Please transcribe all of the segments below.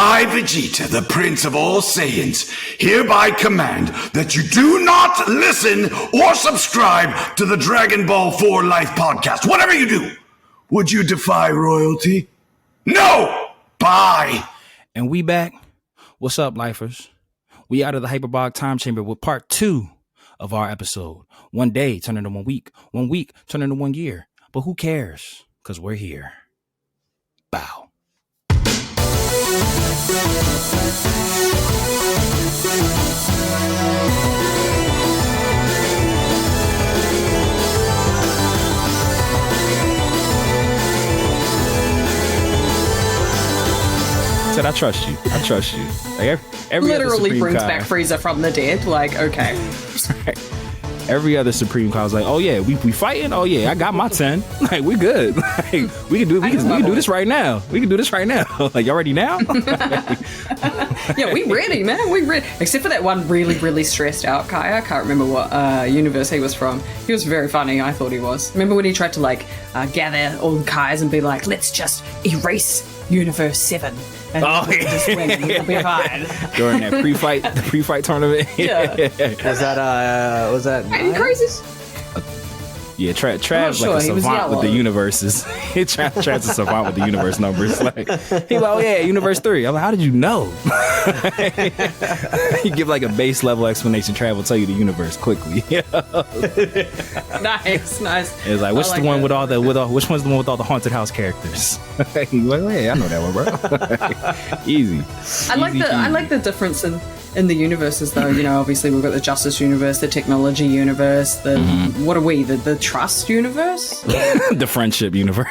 I, Vegeta, the Prince of all Saiyans, hereby command that you do not listen or subscribe to the Dragon Ball 4 Life podcast. Whatever you do, would you defy royalty? No! Bye! And we back. What's up, lifers? We out of the hyperbolic time chamber with part 2 of our episode. 1 day turn into 1 week. 1 week turn into 1 year. But who cares? Because we're here. Bow. Said I trust you. I trust you. Like every literally brings back Frieza from the dead. Like, okay. Every other Supreme Kai was like, oh yeah, we fighting. Oh yeah, I got my 10. Like, we good. Like, we can do this right now. We can do this right now. Like, y'all ready now? Yeah, we ready, man. We ready. Except for that one really, really stressed out Kai. I can't remember what universe he was from. He was very funny. I thought he was. Remember when he tried to gather all the Kais and be like, let's just erase Universe 7. And just win and we'll be fine. During that pre-fight tournament. Yeah. Was that Are you crazy? Yeah, Trav's like a savant with the universes. Trav's a savant with the universe numbers. Like, he's like, oh yeah, Universe 3. I'm like, how did you know? You give like a base level explanation. Trav will tell you the universe quickly. Nice. It's like, which one's the one with all the haunted house characters? Like, oh, yeah, I know that one, bro. Easy. I like the difference in the universes, though. You know, obviously we've got the Justice universe, the Technology universe, the what are we? The Trust universe, the Friendship universe,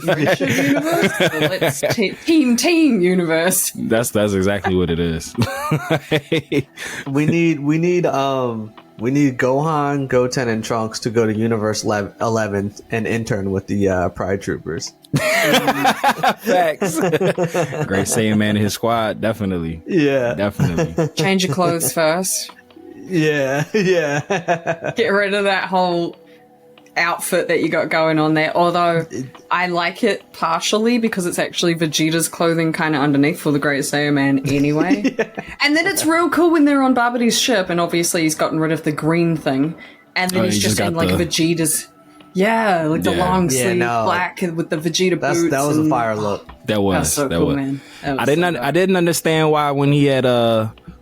Let's team universe. That's exactly what it is. we need Gohan, Goten, and Trunks to go to Universe 11 and intern with the Pride Troopers. Facts. Great Saiyan Man and his squad, definitely. Yeah, definitely. Change your clothes first. Yeah. Get rid of that whole outfit that you got going on there. Although I like it partially because it's actually Vegeta's clothing kind of underneath for the Great Saiyan Man anyway. Yeah. And then it's real cool when they're on Babidi's ship, and obviously he's gotten rid of the green thing, and then he's just in like Vegeta's. Yeah, like the long sleeve black with the Vegeta boots. That was a fire look. That was so cool, man. I didn't understand why when he had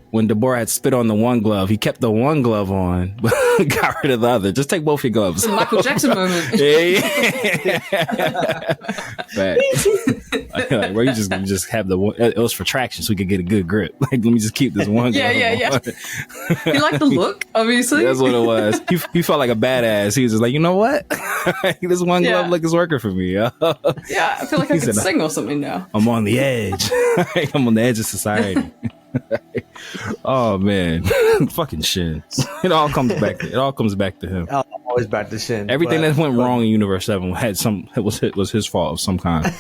when Deborah had spit on the one glove, he kept the one glove on, but got rid of the other. Just take both your gloves. It's a Michael Jackson moment. Yeah. Like, where you just have the one. It was for traction, so we could get a good grip. Like, let me just keep this one glove. Yeah. You like the look, obviously. That's what it was. He felt like a badass. He was just like, you know what? This one glove look is working for me. Yeah, I feel like I could sing or something now. I'm on the edge. I'm on the edge of society. Oh man, fucking Shin. It all comes back to him. Always back to Shin. Everything that went wrong in Universe 7 was his fault of some kind.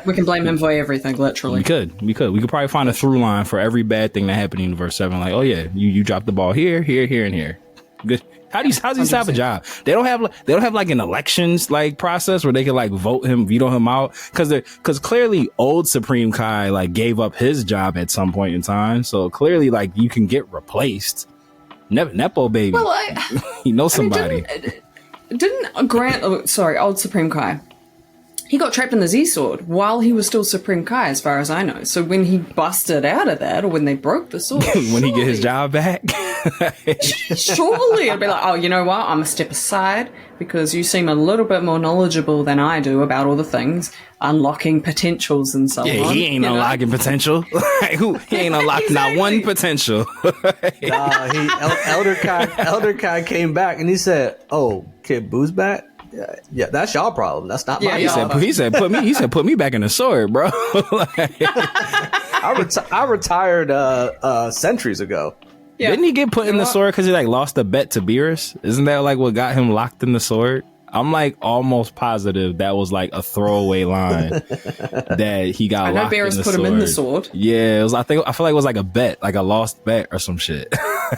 We can blame him for everything, literally. We could probably find a through line for every bad thing that happened in Universe 7. Like, oh yeah, you dropped the ball here, and here. Good. How's he have a job? They don't have like an elections like process where they can like vote him, veto him out, because clearly old Supreme Kai like gave up his job at some point in time. So clearly like you can get replaced. Nepo baby. Well, you know somebody. Old Supreme Kai. He got trapped in the Z-Sword while he was still Supreme Kai, as far as I know. So when he busted out of that, or when they broke the sword... when he get his job back? Surely. I'd be like, oh, you know what? I'm going to step aside because you seem a little bit more knowledgeable than I do about all the things, unlocking potentials and so on. Yeah, he ain't unlocking potential. He ain't unlocked not one potential. Elder Kai came back and he said, oh, Kid Boo's back? Yeah, that's y'all problem. That's not my problem. He said, put me back in the sword, bro. I retired centuries ago. Yeah. Didn't he get put in the sword because he like lost a bet to Beerus? Isn't that like what got him locked in the sword? I'm like almost positive that was like a throwaway line that he got locked in the sword. I know Beerus put him in the sword. Yeah, it was. I feel like it was like a bet, like a lost bet or some shit.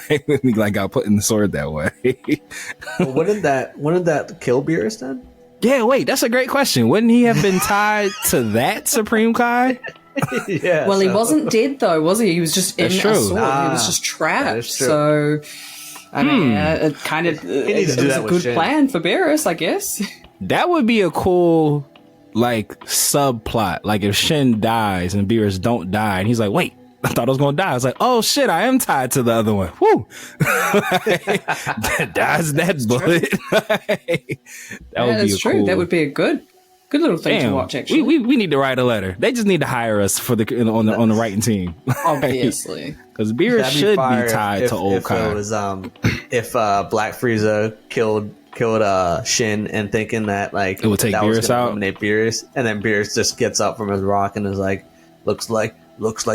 He like got put in the sword that way. Well, wouldn't that kill Beerus then? Yeah, wait, that's a great question. Wouldn't he have been tied to that Supreme Kai? Yeah. Well, he wasn't dead though, was he? He was just in That's a true. sword. He was just trapped. So, I mean, it kind of needs to it do was that a with good Shin. plan for Beerus, I guess. That would be a cool like subplot. Like if Shin dies and Beerus don't die, and he's like, "Wait, I thought I was gonna die." I was like, "Oh shit, I am tied to the other one." Woo! That's that bullet. That would be that's true. cool. That would be a good little thing to watch. Actually, we need to write a letter. They just need to hire us for the on the writing team. obviously. Because Beerus That'd be should fire be tied to old if it Kai. was if Black Frieza killed Shin and thinking that like It would take that was Beerus gonna out? eliminate Beerus, and then Beerus just gets up from his rock and is like, looks like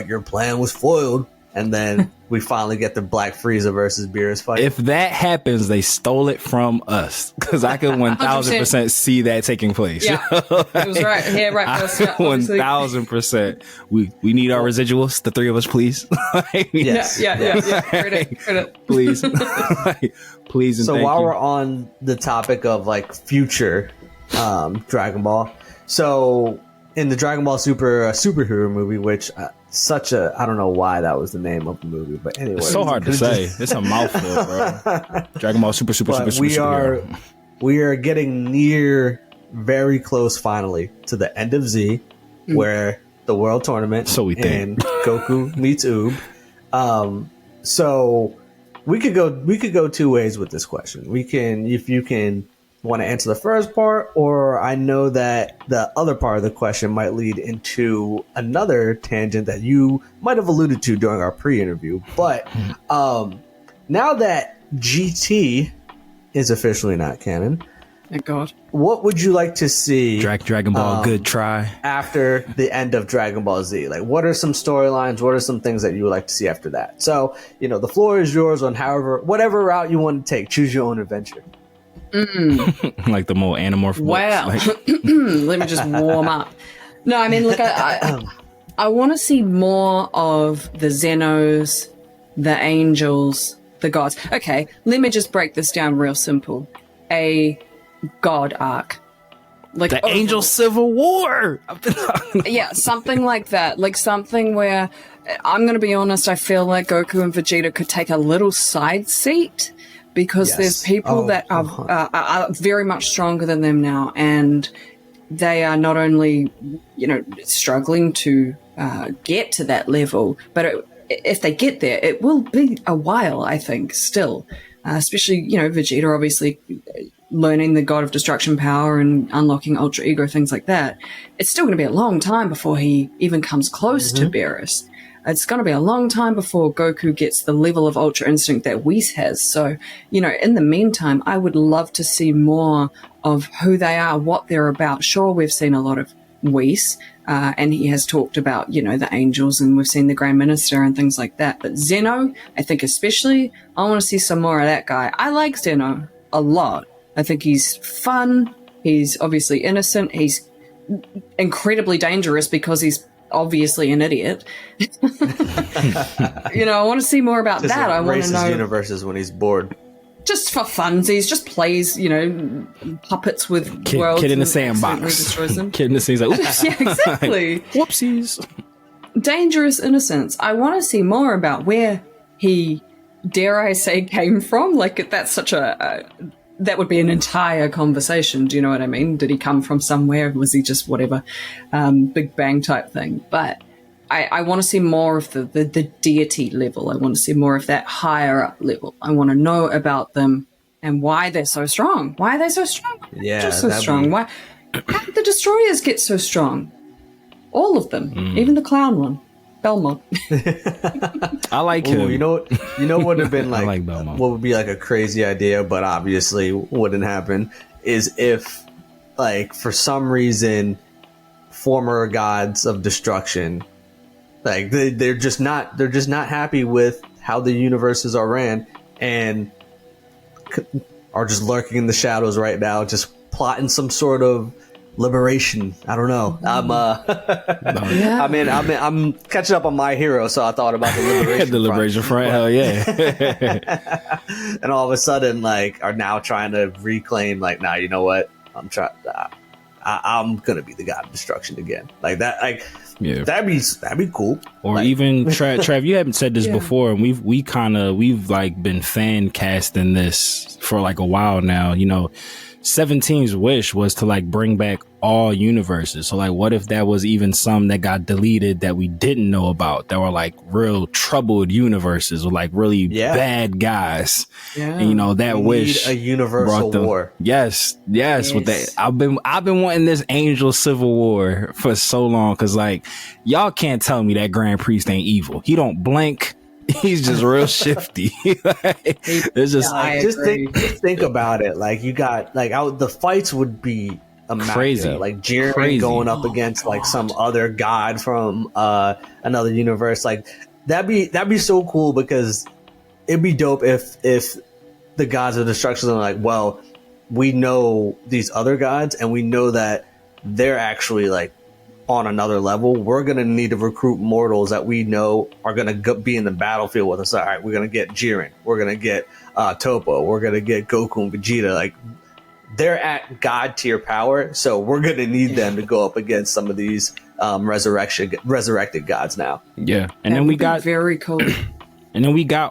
your plan was foiled, and then we finally get the Black Frieza versus Beerus fight. If that happens, they stole it from us. Because I could 1000% see that taking place. Yeah, it was right here, right. First, yeah, obviously. 1000%. We need our residuals, the three of us, please. Yes. Yeah. Credit. Please. Please and So thank while you. we're on the topic of like future Dragon Ball, so in the Dragon Ball Super superhero movie, which I don't know why that was the name of the movie, but anyway, It's so hard to say. It's a mouthful, bro. Dragon Ball Super but we are getting very close finally to the end of Z, where the World Tournament So we think. and Goku meets Oob. So we could go two ways with this question. We can, if you can want to answer the first part, or I know that the other part of the question might lead into another tangent that you might have alluded to during our pre-interview. But now that GT is officially not canon, Thank God. what would you like to see Dragon Ball, good try. after the end of Dragon Ball Z? Like, what are some storylines? What are some things that you would like to see after that? So, the floor is yours on whatever route you want to take. Choose your own adventure. Like the more Animorph books. Wow. Like, Let me just warm up. No, I mean, look, I want to see more of the Zenos, the angels, the gods. Okay, let me just break this down real simple. A god arc. Like the Angel Civil War. Yeah, something like that. Like something where, I'm going to be honest, I feel like Goku and Vegeta could take a little side seat because Yes. there's people that are very much stronger than them now, and they are not only, struggling to get to that level, but if they get there, it will be a while, I think, still. Especially, Vegeta obviously learning the God of Destruction power and unlocking Ultra Ego, things like that. It's still going to be a long time before he even comes close to Beerus. It's going to be a long time before Goku gets the level of Ultra Instinct that Whis has. So, in the meantime, I would love to see more of who they are, what they're about. Sure, we've seen a lot of Whis, and he has talked about, the angels, and we've seen the Grand Minister and things like that. But Zeno, I think especially, I want to see some more of that guy. I like Zeno a lot. I think he's fun. He's obviously innocent. He's incredibly dangerous because he's obviously an idiot. I want to see more about Just that. I want to races know. universes when he's bored. Just for funsies, just plays, puppets with worlds. Kid in the and accidentally sandbox. destroys them. Kid in the sandbox. Like, oops. Yeah, exactly. Whoopsies. Dangerous innocence. I want to see more about where he, dare I say, came from. Like, that's such that would be an entire conversation. Do you know what I mean? Did he come from somewhere? Was he just whatever, Big Bang type thing? But I want to see more of the deity level. I want to see more of that higher up level. I want to know about them and why they're so strong. Why are they so strong? Yeah, just so that'd strong. be- Why? How did the destroyers get so strong? All of them, even the clown one, Belmont. I like Ooh, him. you know what would have been I like, like Belmont. what would be like a crazy idea, but obviously wouldn't happen, is if, like, for some reason, former gods of destruction, like they're just not happy with how the universes are ran, and are just lurking in the shadows right now, just plotting some sort of liberation. I don't know. Yeah. I'm catching up on My Hero, so I thought about the liberation. The Liberation Front. Hell yeah. And all of a sudden, like, are now trying to reclaim, like, nah, you know what? I'm gonna be the god of destruction again. Like that, like Yeah, that'd be cool. Or Like- even Trav, you haven't said this before, and we've like been fan casting this for like a while now. You know, 17's wish was to like bring back all universes. So like, what if that was even some that got deleted that we didn't know about, that were like real troubled universes with like really bad guys? Yeah. And, you know, that We wish need a universal war. Yes. With that, I've been wanting this angel civil war for so long, because like, y'all can't tell me that Grand Priest ain't evil. He don't blink. He's just real shifty. It's just Just think about it. Like, you got like the fights would be immaculate. Crazy. Like Jiren going up against like some other god from another universe. Like that'd be so cool, because it'd be dope if the gods of destruction are like, well, we know these other gods and we know that they're actually like on another level. We're gonna need to recruit mortals that we know are gonna be in the battlefield with us. All right, we're gonna get Jiren, we're gonna get Toppo, we're gonna get Goku and Vegeta. Like, they're at god tier power, so we're gonna need them to go up against some of these resurrected gods now. yeah. And then we got very cool. And then we got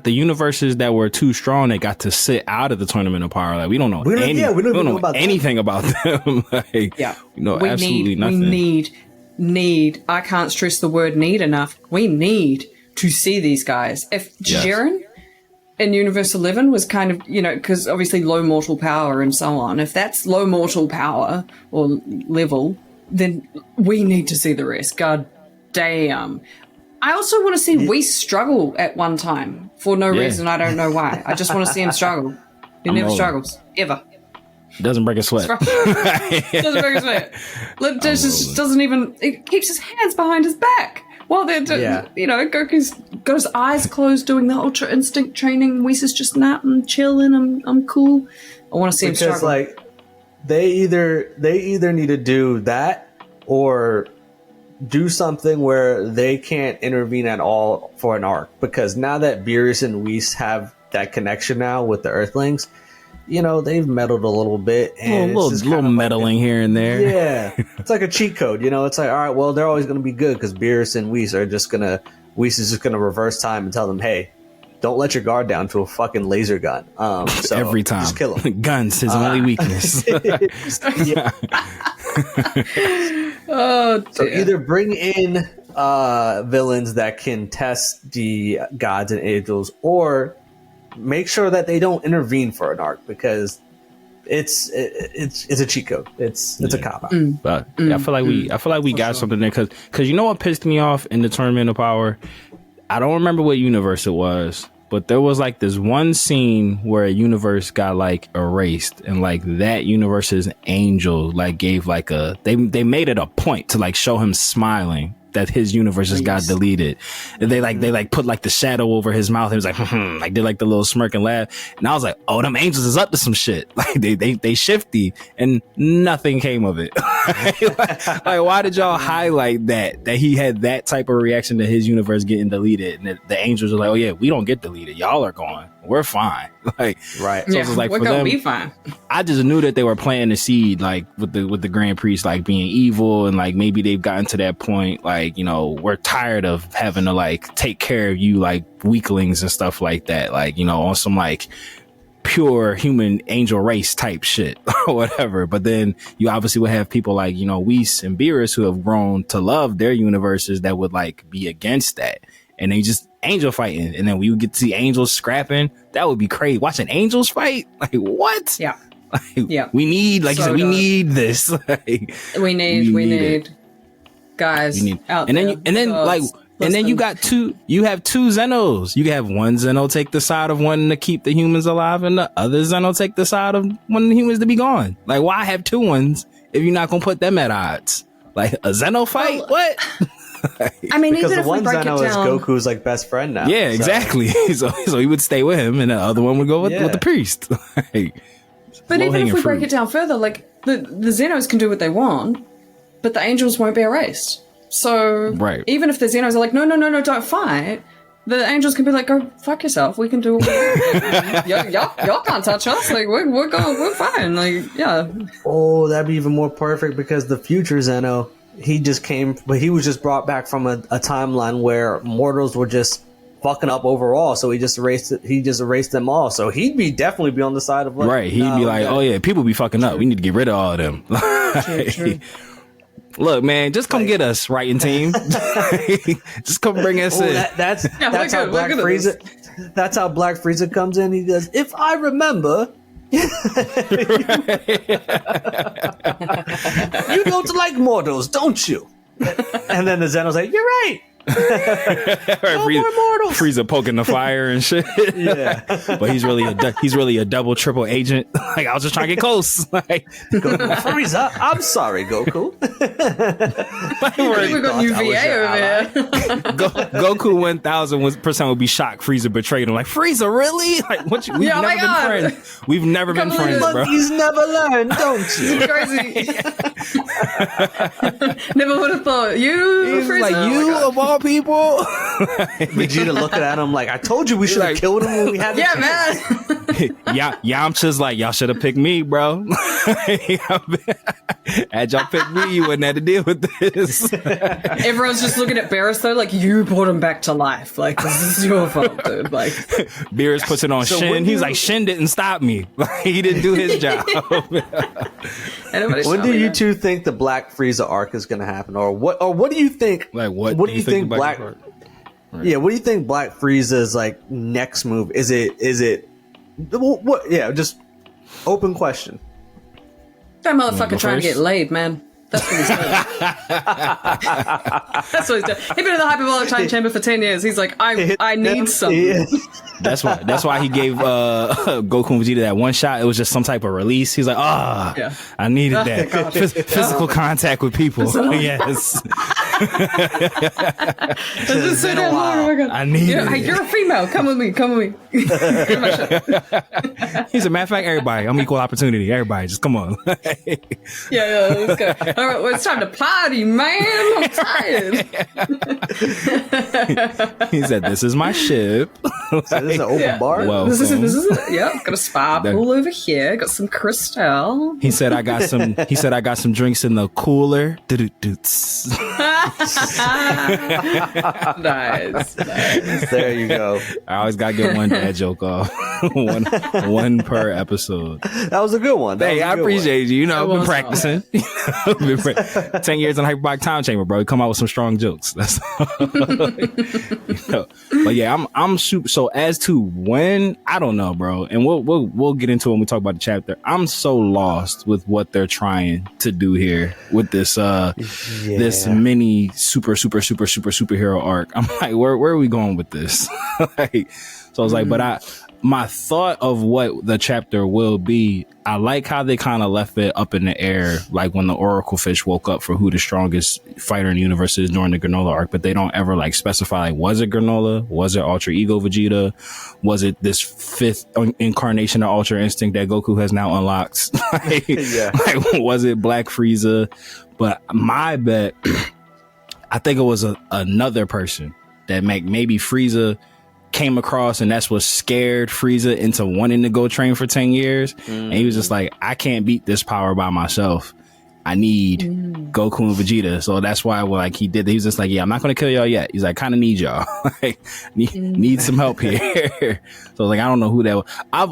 the universes that were too strong that got to sit out of the Tournament of Power. Like, we don't know We don't know about anything about them. Like, Yeah. you know, We absolutely nothing. We need, I can't stress the word need enough. We need to see these guys. If Yes. Jiren in Universe 11 was kind of, you know, because obviously low mortal power and so on, if that's low mortal power or level, then we need to see the rest. God damn. I also want to see Whis struggle at one time for no reason. I don't know why. I just want to see him struggle. He never struggles. Ever. Doesn't break a sweat. Doesn't break his sweat. Like, just doesn't even. It keeps his hands behind his back while they're, you know, Goku's got his eyes closed doing the Ultra Instinct training. Whis is just I'm chilling. I'm cool. I want to see him struggle. Because like they either need to do that or do something where they can't intervene at all for an arc. Because now that Beerus and Whis have that connection now with the Earthlings, you know, they've meddled a little bit, and a little meddling here and there. Yeah, it's like a cheat code, you know. It's like, all right, well, they're always going to be good because Beerus and Whis is just gonna reverse time and tell them, hey, don't let your guard down to a fucking laser gun. So Every time, just kill him. Guns his only weakness. Oh, So dear. either bring in villains that can test the gods and angels, or make sure that they don't intervene for an arc, because it's a cheat code. It's a cop out. But I feel like we got something there, because you know what pissed me off in the Tournament of Power? I don't remember what universe it was, but there was like this one scene where a universe got like erased, and like that universe's angel like gave like they made it a point to like show him smiling that his universe just got deleted. And they put like the shadow over his mouth. He was like, like did like the little smirk and laugh. And I was like, oh, them angels is up to some shit. Like they shifty, and nothing came of it. like why did y'all highlight that he had that type of reaction to his universe getting deleted? And the angels are like, oh yeah, we don't get deleted. Y'all are gone. We're fine. Like, Right. So it was like, we're for gonna them, be fine. I just knew that they were planting the seed, like with the Grand Priest, like being evil, and like maybe they've gotten to that point, like, you know, we're tired of having to like take care of you like weaklings and stuff like that, like, you know, on some like pure human angel race type shit or whatever. But then you obviously would have people like, you know, Whis and Beerus who have grown to love their universes that would like be against that, and they just angel fighting, and then we would get to see angels scrapping. That would be crazy. Watching angels fight, like what? Yeah. Like, Yeah. we need, like you So said, we good. need this. Like, We need it. guys We need, out and then there. you, and then like, and then you got you have two Zenos. You have one Zeno take the side of wanting to keep the humans alive, and the other Zeno take the side of wanting the humans to be gone. Like, why have two ones if you're not gonna put them at odds? Like a Zeno fight? What? I mean, Because even the if we one break Zeno it is down, Goku's like best friend now. Yeah, So- exactly. So he would stay with him, and the other one would go with the priest. Like, but even if low-hanging we break fruit. it down further, like the Xenos can do what they want, but the angels won't be erased. So Right. even if the Xenos are like, no, don't fight, the angels can be like, go fuck yourself. We can do what we want. y'all can't touch us. Like we're fine. Like, yeah. Oh, that'd be even more perfect, because the future Zeno he just came, but he was just brought back from a timeline where mortals were just fucking up overall, so he just erased them all. So definitely be on the side of like, right. He'd be like, oh yeah, people be fucking up. We need to get rid of all of them. True. Look, man, just come get us, writing team. Just come bring us in. That's how Black Frieza. That's how Black Frieza comes in. He goes, if I remember. You don't like mortals, don't you? And then the Zeno's like, you're right. No more mortals. Frieza poking the fire and shit. Yeah, but he's really a double, triple agent. Like I was just trying to get close. Like Frieza, I'm sorry, Goku. We got new VA over there. Goku 1000% would be shocked. Frieza betrayed him. Like Frieza, really? Like what? We've never been friends. We've never been friends, bro. Monkeys never learn, don't you? It's crazy. Never would have thought you. He's like you of all people. Vegeta looking at him like, I told you we should have killed him when we had the chance. Man. Yamcha's like, y'all should have picked me, bro. Had y'all picked me, you wouldn't have to deal with this. Everyone's just looking at Beerus though, like you brought him back to life. Like this is your fault, dude. Like Beerus puts it on Shin. He's like, Shin didn't stop me. He didn't do his job. When do you two think the Black Frieza arc is going to happen, or what do you think? Like what? What do you think Black? Right. Yeah, what do you think Black Frieza's like next move? Is it? What? Yeah, just open question. That motherfucker trying to get laid, man. That's what he's doing. That's what he's doing. He's been in the hyperbolic time chamber for 10 years. He's like, I need something. Yeah. That's why he gave Goku and Vegeta that one shot. It was just some type of release. He's like, I needed that. Physical contact with people. Yes. Just sit down. Oh my God. I need it. Hey, you're a female. Come with me. He's a matter of fact, everybody. I'm equal opportunity. Everybody, just come on. Yeah, let's go. All right, well, it's time to party, man. I'm tired. He said, "This is my ship." So this is an open bar. Well, this is got a spa pool over here. Got some crystal. He said, "I got some drinks in the cooler." Nice. There you go. I always gotta get one dad joke off. one per episode. That was a good one. Hey, I appreciate you. You know, I've been practicing. 10 years in hyperbolic time chamber, bro. You come out with some strong jokes. That's But yeah, I'm super. So as to when, I don't know, bro. And we'll get into it when we talk about the chapter. I'm so lost with what they're trying to do here with this this mini superhero arc. I'm like, where are we going with this? Like, so I was like, but my thought of what the chapter will be, I like how they kind of left it up in the air, like when the Oracle Fish woke up for who the strongest fighter in the universe is during the Granola arc, but they don't ever like specify, like, was it Granola? Was it Ultra Ego Vegeta? Was it this fifth incarnation of Ultra Instinct that Goku has now unlocked? Like, was it Black Frieza? But my bet, I think it was another person that maybe Frieza came across, and that's what scared Frieza into wanting to go train for 10 years. And he was just like, I can't beat this power by myself. I need Goku and Vegeta. So that's why he did. He was just like, yeah, I'm not going to kill y'all yet. He's like, kind of need y'all. Like, need some help here. So like, I don't know who that was. I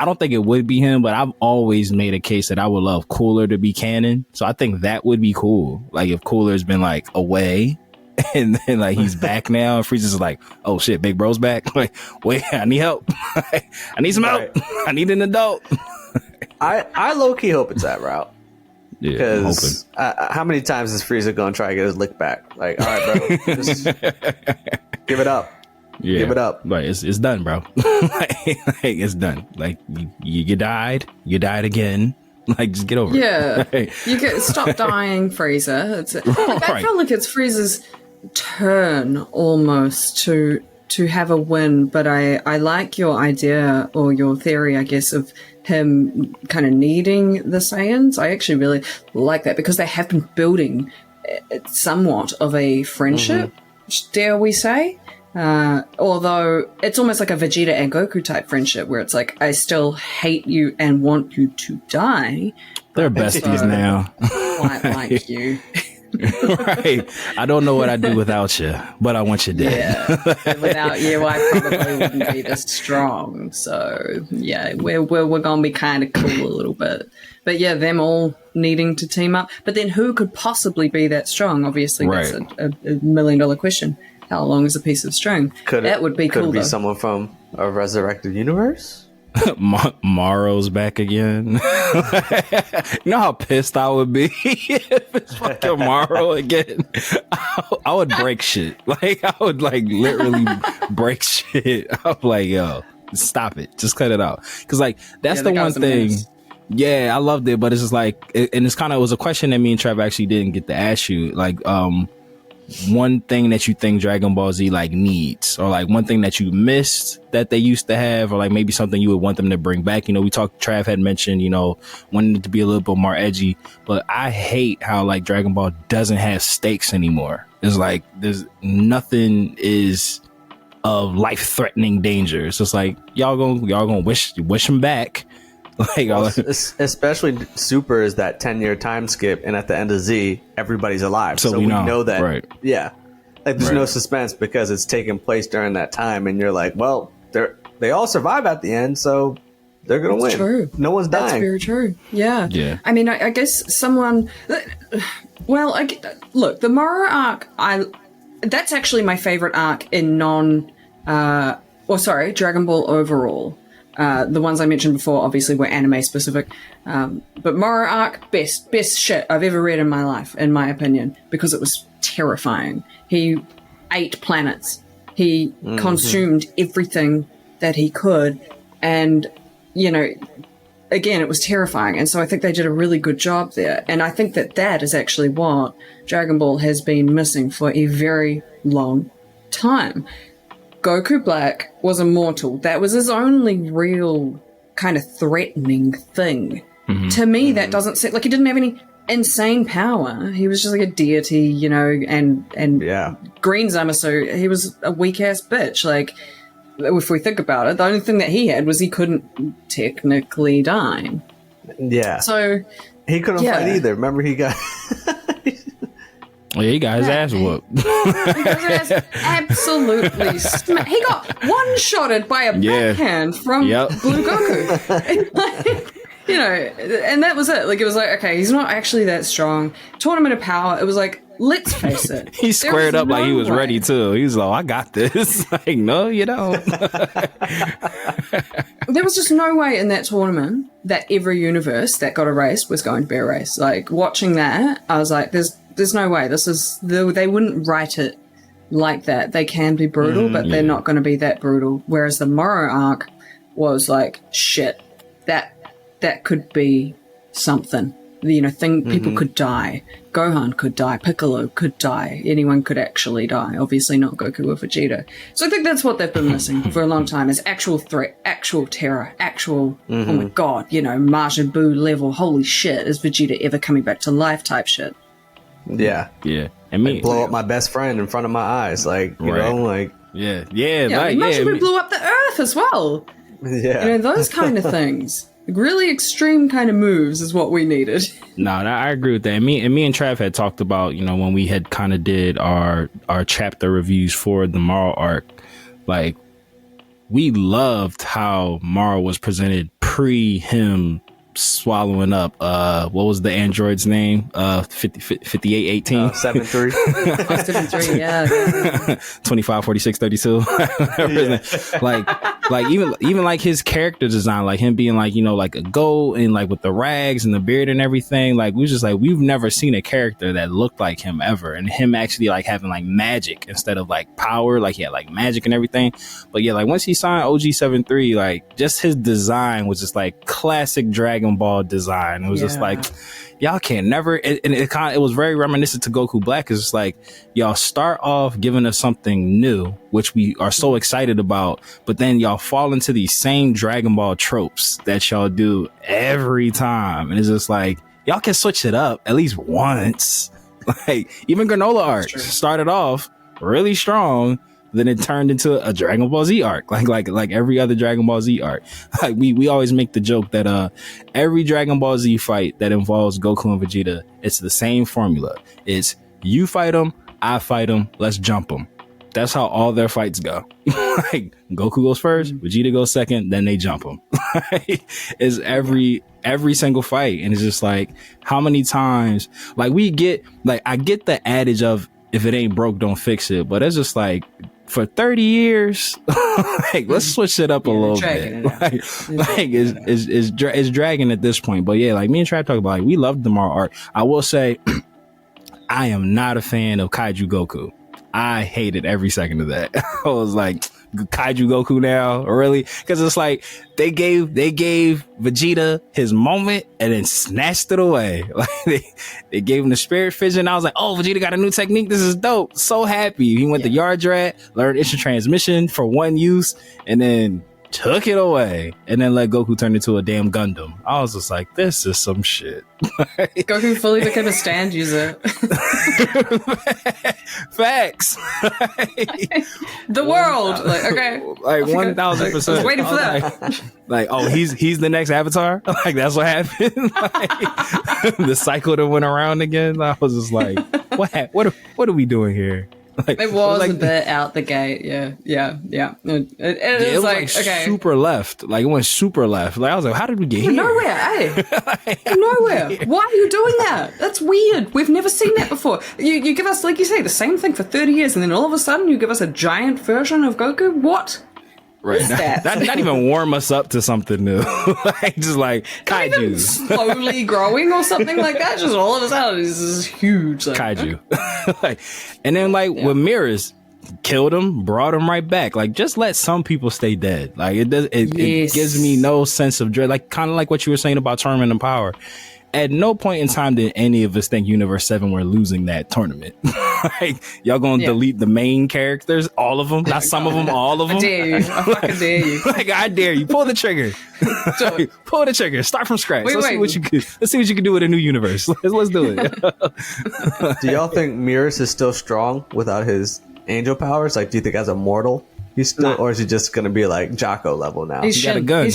don't think it would be him, but I've always made a case that I would love Cooler to be canon. So I think that would be cool. Like if Cooler's been like away, and then like he's back now, and Frieza's like, oh shit, big bro's back. Like, wait, I need help. I need some help. I need an adult. I low-key hope it's that route. Yeah, because how many times is Frieza gonna try to get his lick back? Like, all right, bro, just give it up. Yeah, give it up. Right, it's done, bro. Like, it's done. Like you died again. Like, just get over it. Yeah, you can stop dying, Frieza. I feel like it's Frieza's turn almost to have a win, but I like your idea or your theory, I guess, of him kind of needing the Saiyans. I actually really like that because they have been building somewhat of a friendship, dare we say. Although it's almost like a Vegeta and Goku type friendship where it's like, I still hate you and want you to die. They're besties now. Quite like you. Right. I don't know what I'd do without you, but I want you dead. Yeah. Without you, I probably wouldn't be this strong. So yeah, we're gonna be kind of cool a little bit. But yeah, them all needing to team up. But then who could possibly be that strong? Obviously, that's a $1 million question. How long is a piece of string? That would be cool. Could it be though. Someone from a resurrected universe? Morrow's back again. You know how pissed I would be if it's fucking Morrow again? I would break shit. Like, I would like literally break shit. I'm like, yo, stop it. Just cut it out. Cause like, that's the one thing. Yeah, I loved it, but it's just like, and it's kind of, it was a question that me and Trav actually didn't get to ask you. Like, one thing that you think Dragon Ball Z like needs, or like one thing that you missed that they used to have, or like maybe something you would want them to bring back. You know, Trav had mentioned, you know, wanting it to be a little bit more edgy, but I hate how like Dragon Ball doesn't have stakes anymore. It's like there's nothing is of life-threatening danger. So it's like y'all gonna wish him back. Like, especially Super is that 10-year time skip, and at the end of Z, everybody's alive. So we know that. Right. Yeah, like there's no suspense because it's taking place during that time, and you're like, well, they all survive at the end, so they're gonna win. True. No one's dying. That's very true. Yeah. Yeah. I mean, I guess someone. Well, look, the Morrow arc. That's actually my favorite arc in Dragon Ball overall. The ones I mentioned before obviously were anime specific. But Morrow arc, best shit I've ever read in my life, in my opinion, because it was terrifying. He ate planets. He consumed everything that he could. And, you know, again, it was terrifying. And so I think they did a really good job there. And I think that is actually what Dragon Ball has been missing for a very long time. Goku Black was immortal. That was his only real kind of threatening thing. To me, that doesn't seem like he didn't have any insane power. He was just like a deity, you know, and Green Zamasu, he was a weak ass bitch. Like, if we think about it, the only thing that he had was he couldn't technically die. Yeah. So he couldn't fight either. Remember, he got. Yeah, he got his ass whooped. He got his ass absolutely he got one-shotted by a backhand from Blue Goku. You know, and that was it. Like, it was like, okay, he's not actually that strong. Tournament of Power, it was like, let's face it. He squared up like he was ready too. He was like, I got this. Like, no, you don't. There was just no way in that tournament that every universe that got erased was going to be erased. Like, watching that, I was like, there's no way. They wouldn't write it like that. They can be brutal, but they're not going to be that brutal. Whereas the Morrow arc was like, shit, that could be something. You know, people could die. Gohan could die. Piccolo could die. Anyone could actually die. Obviously not Goku or Vegeta. So I think that's what they've been missing for a long time, is actual threat, actual terror, actual, oh my god, you know, Majin Buu level, holy shit, is Vegeta ever coming back to life type shit. Yeah. Yeah. And me blow up my best friend in front of my eyes. Like, you know, like. Yeah. Majin Buu blew up the earth as well. Yeah. You know, those kind of things. Really extreme kind of moves is what we needed. No, I agree with that. And me and Trav had talked about, you know, when we had kind of did our chapter reviews for the Morrow arc, like, we loved how Morrow was presented pre him swallowing up what was the android's name? 5818 73 73, yeah. 25 46 32. like even like his character design, like him being like, you know, like a goat and like with the rags and the beard and everything, like we was just like, we've never seen a character that looked like him ever, and him actually like having like magic instead of like power, like he had like magic and everything. But yeah, like once he signed OG73, like just his design was just like classic Dragon Ball design. It was just like, y'all can't never, it was very reminiscent to Goku Black. It's just like, y'all start off giving us something new, which we are so excited about, but then y'all fall into these same Dragon Ball tropes that y'all do every time, and it's just like, y'all can switch it up at least once. Like, even Granola arc started off really strong, then it turned into a Dragon Ball Z arc, like every other Dragon Ball Z arc. Like we always make the joke that every Dragon Ball Z fight that involves Goku and Vegeta, it's the same formula. It's you fight him, I fight him, let's jump him. That's how all their fights go. Like Goku goes first, Vegeta goes second, then they jump him. It's every single fight. And it's just like, how many times, like we get, like I get the adage of if it ain't broke, don't fix it. But it's just like, for 30 years, like let's switch it up a little bit. It's dragging at this point. But yeah, like me and Trav talk about, like, we love the Marvel art. I will say, I am not a fan of Kaiju Goku. I hated every second of that. I was like, Kaiju Goku now, really? Because it's like they gave Vegeta his moment and then snatched it away. Like they gave him the spirit fission. I was like, oh, Vegeta got a new technique. This is dope. So happy. He went to Yard Rat, learned instant transmission for one use, and then took it away, and then let Goku turn into a damn Gundam. I was just like, this is some shit. Goku fully became a stand user. Facts. The world. Like, okay. Like 1000%. I was waiting for that. Like, oh, he's the next Avatar? Like, that's what happened? Like, the cycle that went around again. I was just like, what are we doing here? Like, it was like, a bit out the gate. Yeah. It was like okay, super left. Like it went super left. Like I was like, how did we get here? Nowhere, eh? Nowhere. Why are you doing that? That's weird. We've never seen that before. You give us, like you say, the same thing for 30 years, and then all of a sudden you give us a giant version of Goku. What? Right. Not even warm us up to something new. Like just like kaiju slowly growing or something like that. Just all of a sudden this is huge. Like, kaiju. Like, and then with mirrors, killed him, brought him right back. Like just let some people stay dead. Like it does. It gives me no sense of dread. Like kind of like what you were saying about tournament and power. At no point in time did any of us think Universe 7 were losing that tournament. Like, y'all gonna delete the main characters, all of them, not some of them, all of them. I dare you. I fucking dare you. Like, I dare you. Pull the trigger. Pull the trigger. Start from scratch. Let's see what you can do with a new universe. Let's do it. Do y'all think Mirrors is still strong without his angel powers? Like, do you think as a mortal he's still, or is he just gonna be like Jocko level now? He got a gun.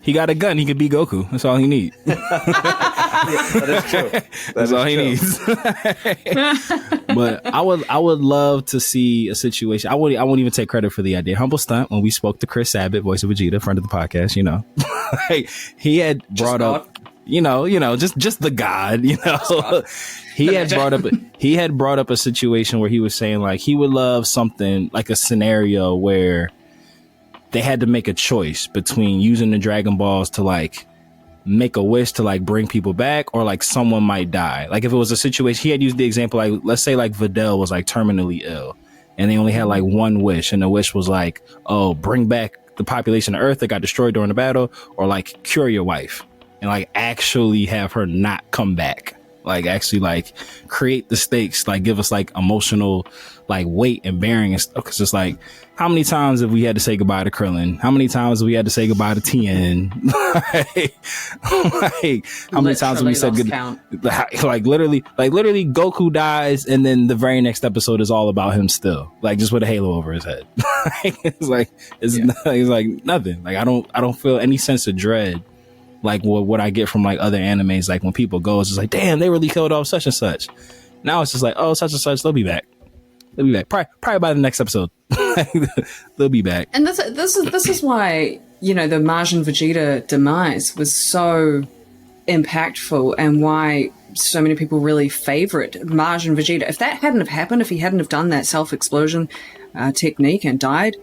He got a gun. He could be Goku. That's all he needs. That is true. That's all he needs. But I would love to see a situation. I won't even take credit for the idea. Humble stunt when we spoke to Chris Abbott, voice of Vegeta, friend of the podcast. You know, like, he had brought up. You know, just the God. You know, he had brought up a situation where he was saying like he would love something like a scenario where they had to make a choice between using the Dragon Balls to like make a wish to like bring people back, or like someone might die. Like if it was a situation, he had used the example like, let's say like Videl was like terminally ill and they only had like one wish, and the wish was like, oh, bring back the population of Earth that got destroyed during the battle, or like cure your wife and like actually have her not come back. Like actually like create the stakes, like give us like emotional like weight and bearing and stuff. Cause it's like, how many times have we had to say goodbye to Krillin? How many times have we had to say goodbye to Tien? Like how many times have we said goodbye? Like literally Goku dies and then the very next episode is all about him still, like just with a halo over his head. It's like nothing. Like I don't feel any sense of dread. Like what I get from like other animes, like when people go, it's just like, damn, they really killed off such and such. Now it's just like, oh, such and such, they'll be back. Probably by the next episode. They'll be back. And this is why, you know, the Majin Vegeta demise was so impactful, and why so many people really favorite Majin Vegeta. If that hadn't have happened, if he hadn't have done that self-explosion technique and died,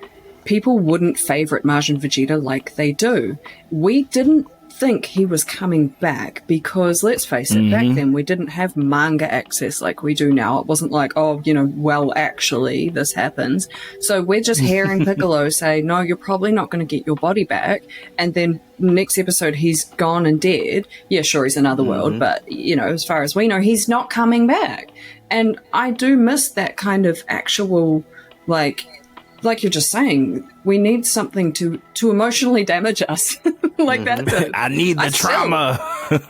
people wouldn't favorite Majin Vegeta like they do. We didn't think he was coming back because, let's face it, back then we didn't have manga access like we do now. It wasn't like, oh, you know, well, actually this happens, so we're just hearing Piccolo say, no, you're probably not going to get your body back, and then next episode he's gone and dead. Yeah, sure, he's in another world, but you know, as far as we know, he's not coming back. And I do miss that kind of actual, like you're just saying, we need something to emotionally damage us. Like that. I need the trauma.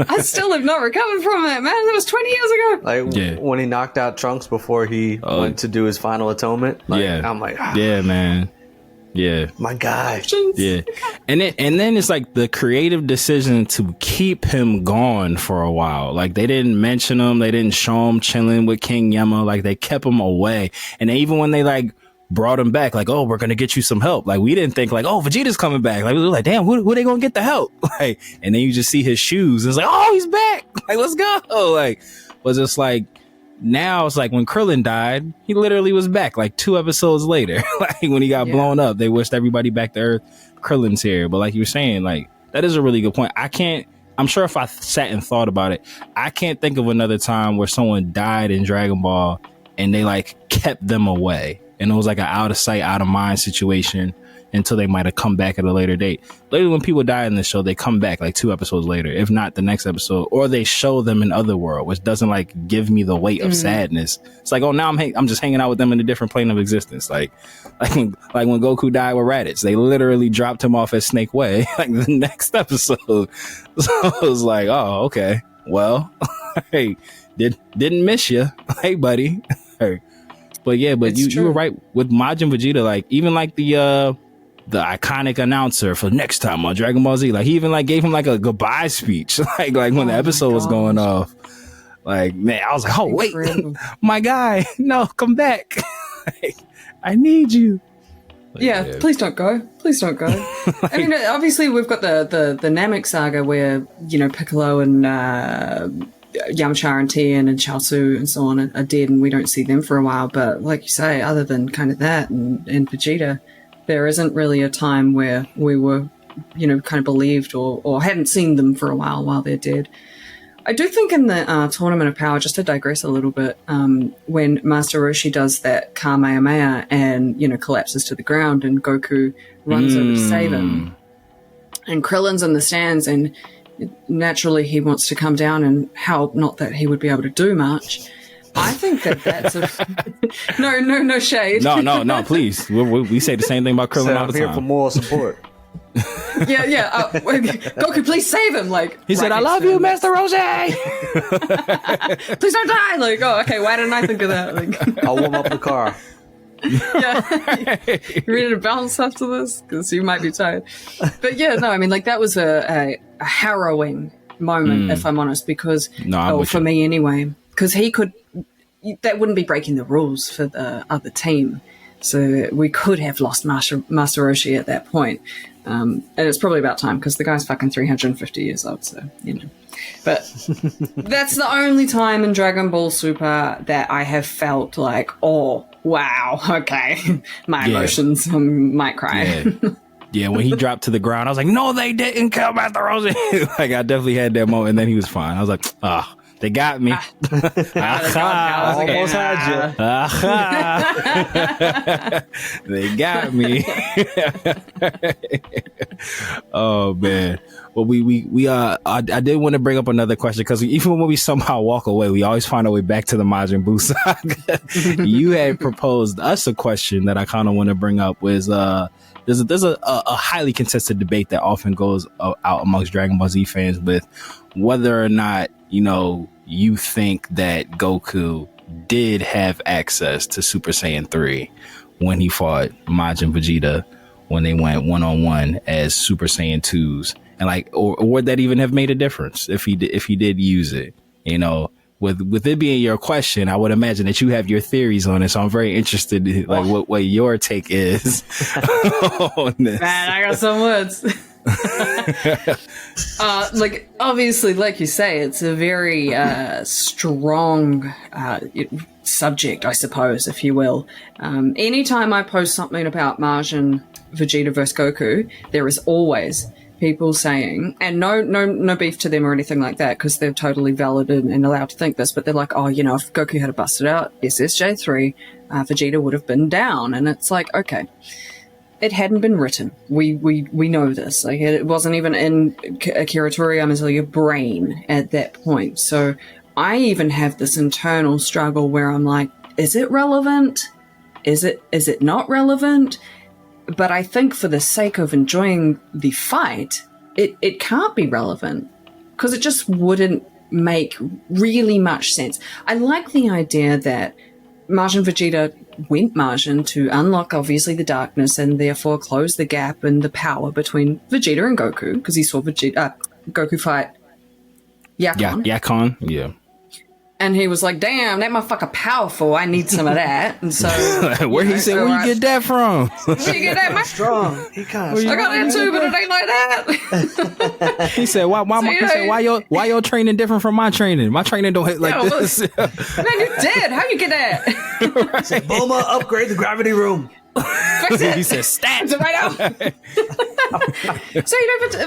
I still have not recovered from it, man. That was 20 years ago. Like when he knocked out Trunks before he went to do his final atonement. Like, I'm like, yeah, man. Yeah. My guy. Yeah. And then it's like the creative decision to keep him gone for a while. Like they didn't mention him. They didn't show him chilling with King Yemma. Like they kept him away. And then even when they like brought him back, like, oh, we're going to get you some help. Like we didn't think like, oh, Vegeta's coming back. Like we were like, damn, who are they going to get the help? Like, and then you just see his shoes. And it's like, oh, he's back. Like, let's go. Like, was just like, now it's like when Krillin died, he literally was back like 2 episodes later. Like when he got blown up, they wished everybody back to Earth. Krillin's here. But like you were saying, like that is a really good point. I'm sure if I sat and thought about it, I can't think of another time where someone died in Dragon Ball and they like kept them away. And it was like an out of sight, out of mind situation until they might have come back at a later date. Later, when people die in the show, they come back like 2 episodes later, if not the next episode, or they show them in Otherworld, which doesn't like give me the weight of sadness. It's like, oh, now I'm just hanging out with them in a different plane of existence. Like when Goku died with Raditz, they literally dropped him off at Snake Way, like the next episode. So it was like, oh, okay, well, hey, didn't miss you, hey, buddy. Hey. But yeah, but you were right with Majin Vegeta. Like even like the iconic announcer for next time on Dragon Ball Z, like he even like gave him like a goodbye speech, like when the episode was going off. Like man, I was like, oh wait, my guy, no, come back. Like, I need you. Like, yeah, please don't go. Please don't go. Like, I mean, obviously we've got the Namek saga where Piccolo and Yamcha and Tien and Chaozu and so on are dead, and we don't see them for a while. But like you say, other than kind of that and Vegeta, there isn't really a time where we were, kind of believed or hadn't seen them for a while they're dead. I do think in the Tournament of Power, just to digress a little bit, when Master Roshi does that Kamehameha and, collapses to the ground and Goku runs over to save him, and Krillin's in the stands and naturally he wants to come down and help, not that he would be able to do much. I think that's no shade. No, please. We say the same thing about Krillin all the time. I'm here for moral support. Yeah. Goku, please save him. Like he said, "I love you, Master Roshi." Please don't die. Like, oh, okay. Why didn't I think of that? Like, I'll warm up the car. Yeah, you ready to bounce after this? Because you might be tired. But yeah, no, I mean, like that was a harrowing moment, if I'm honest, because for me anyway, because that wouldn't be breaking the rules for the other team. So we could have lost Master Roshi at that point. And it's probably about time because the guy's fucking 350 years old. So, But that's the only time in Dragon Ball Super that I have felt like, oh, wow, okay. My emotions might cry. Yeah, when he dropped to the ground, I was like, no, they didn't kill Master Roshi. Like, I definitely had that moment, and then he was fine. I was like, they got me. Almost had you. They got me. Oh man. Well, I did want to bring up another question because even when we somehow walk away, we always find our way back to the Majin Buu saga. You had proposed us a question that I kind of want to bring up. Was there's a highly contested debate that often goes out amongst Dragon Ball Z fans with whether or not you think that Goku did have access to Super Saiyan 3 when he fought Majin Vegeta when they went one-on-one as Super Saiyan 2s, and like, or would that even have made a difference if he did use it? With it being your question, I would imagine that you have your theories on it. So I'm very interested in what your take is on this. Man, I got some words. Like obviously, like you say, it's a very strong subject, I suppose, if you will. Anytime I post something about Majin Vegeta versus Goku, there is always people saying, and no beef to them or anything like that, because they're totally valid and allowed to think this, but they're like, oh, if Goku had busted out SSJ3, Vegeta would have been down. And it's like, okay, it hadn't been written. We know this. Like, it wasn't even in Akira Toriyama's brain at that point. So I even have this internal struggle where I'm like, is it relevant? Is it not relevant? But I think for the sake of enjoying the fight, it can't be relevant because it just wouldn't make really much sense. I like the idea that Majin Vegeta went Majin to unlock, obviously, the darkness and therefore close the gap in the power between Vegeta and Goku, because he saw Goku fight Yakon. Yeah, Yakon. Yeah. And he was like, damn, that motherfucker powerful. I need some of that. And so... Where he said, where you get that from? Where you get that? Strong. He kind of I got that too, but it ain't like that. He said, why your training different from my training? My training don't hit like this. Man, you dead. How you get that? He said, Bulma, upgrade the gravity room. He said, stats. Right out. So,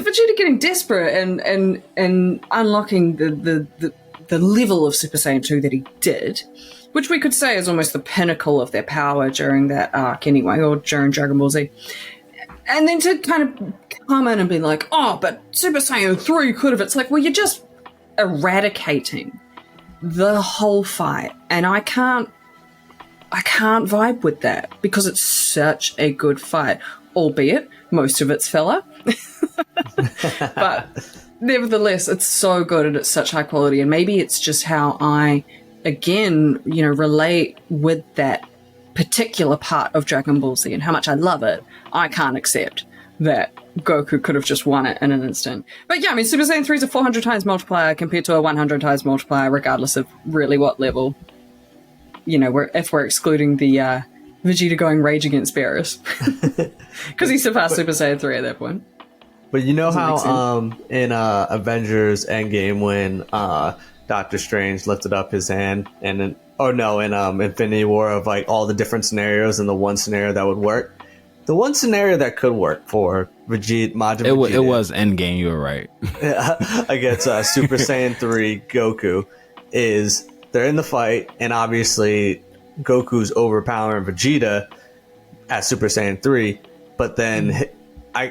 Vegeta getting desperate and unlocking the level of Super Saiyan 2 that he did, which we could say is almost the pinnacle of their power during that arc anyway, or during Dragon Ball Z. And then to kind of come in and be like, oh, but Super Saiyan 3 could have, it's like, well, you're just eradicating the whole fight. And I can't vibe with that because it's such a good fight, albeit most of it's filler. But nevertheless, it's so good and it's such high quality. And maybe it's just how I, again, relate with that particular part of Dragon Ball Z and how much I love it. I can't accept that Goku could have just won it in an instant. But yeah, I mean, Super Saiyan 3 is a 400 times multiplier compared to a 100 times multiplier, regardless of really what level. If we're excluding the Vegeta going rage against Beerus. Because he surpassed Super Saiyan 3 at that point. But you know how in Avengers Endgame when Doctor Strange lifted up his hand and then in Infinity War of like all the different scenarios and the one scenario that would work. The one scenario that could work for Majin Vegeta. It was Endgame, you were right. Against Super Saiyan 3 Goku is they're in the fight and obviously Goku's overpowering Vegeta at Super Saiyan 3, but then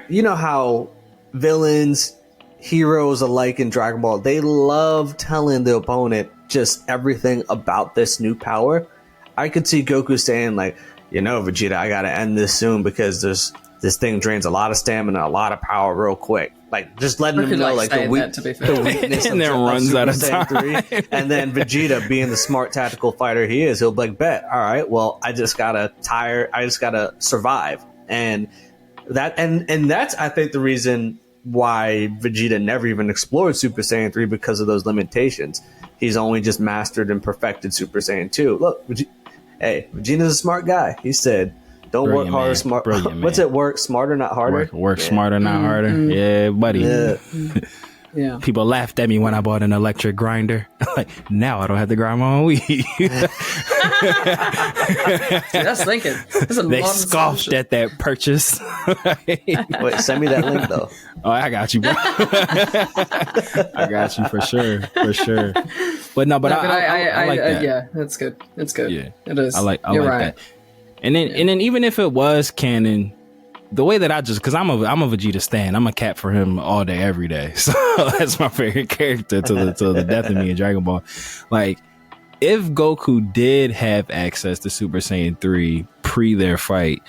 you know how villains, heroes alike in Dragon Ball, they love telling the opponent just everything about this new power. I could see Goku saying like, Vegeta, I gotta end this soon because this thing drains a lot of stamina, a lot of power real quick. Like just letting him know like the weakness and then runs out of time. 3. And then Vegeta, being the smart tactical fighter he is, he'll be like, bet, all right, well, I just gotta survive. And that's I think the reason why Vegeta never even explored Super Saiyan 3 because of those limitations. He's only just mastered and perfected Super Saiyan 2. Look, Vegeta's a smart guy. He said, don't work harder, smart. What's it? Work smarter, not harder. Work smarter, not harder. Yeah, buddy. Yeah. Yeah. People laughed at me when I bought an electric grinder. Like, now I don't have to grind my own weed. That's thinking. They scoffed at that purchase. Wait, send me that link though. Oh, I got you, bro. I got you for sure. But I like that. Yeah, that's good. It's good. Yeah, it is. I like right. that. And then even if it was canon, the way that because I'm a Vegeta stan, I'm a cat for him all day, every day. So that's my favorite character to the death of me in Dragon Ball. Like, if Goku did have access to Super Saiyan 3 pre their fight,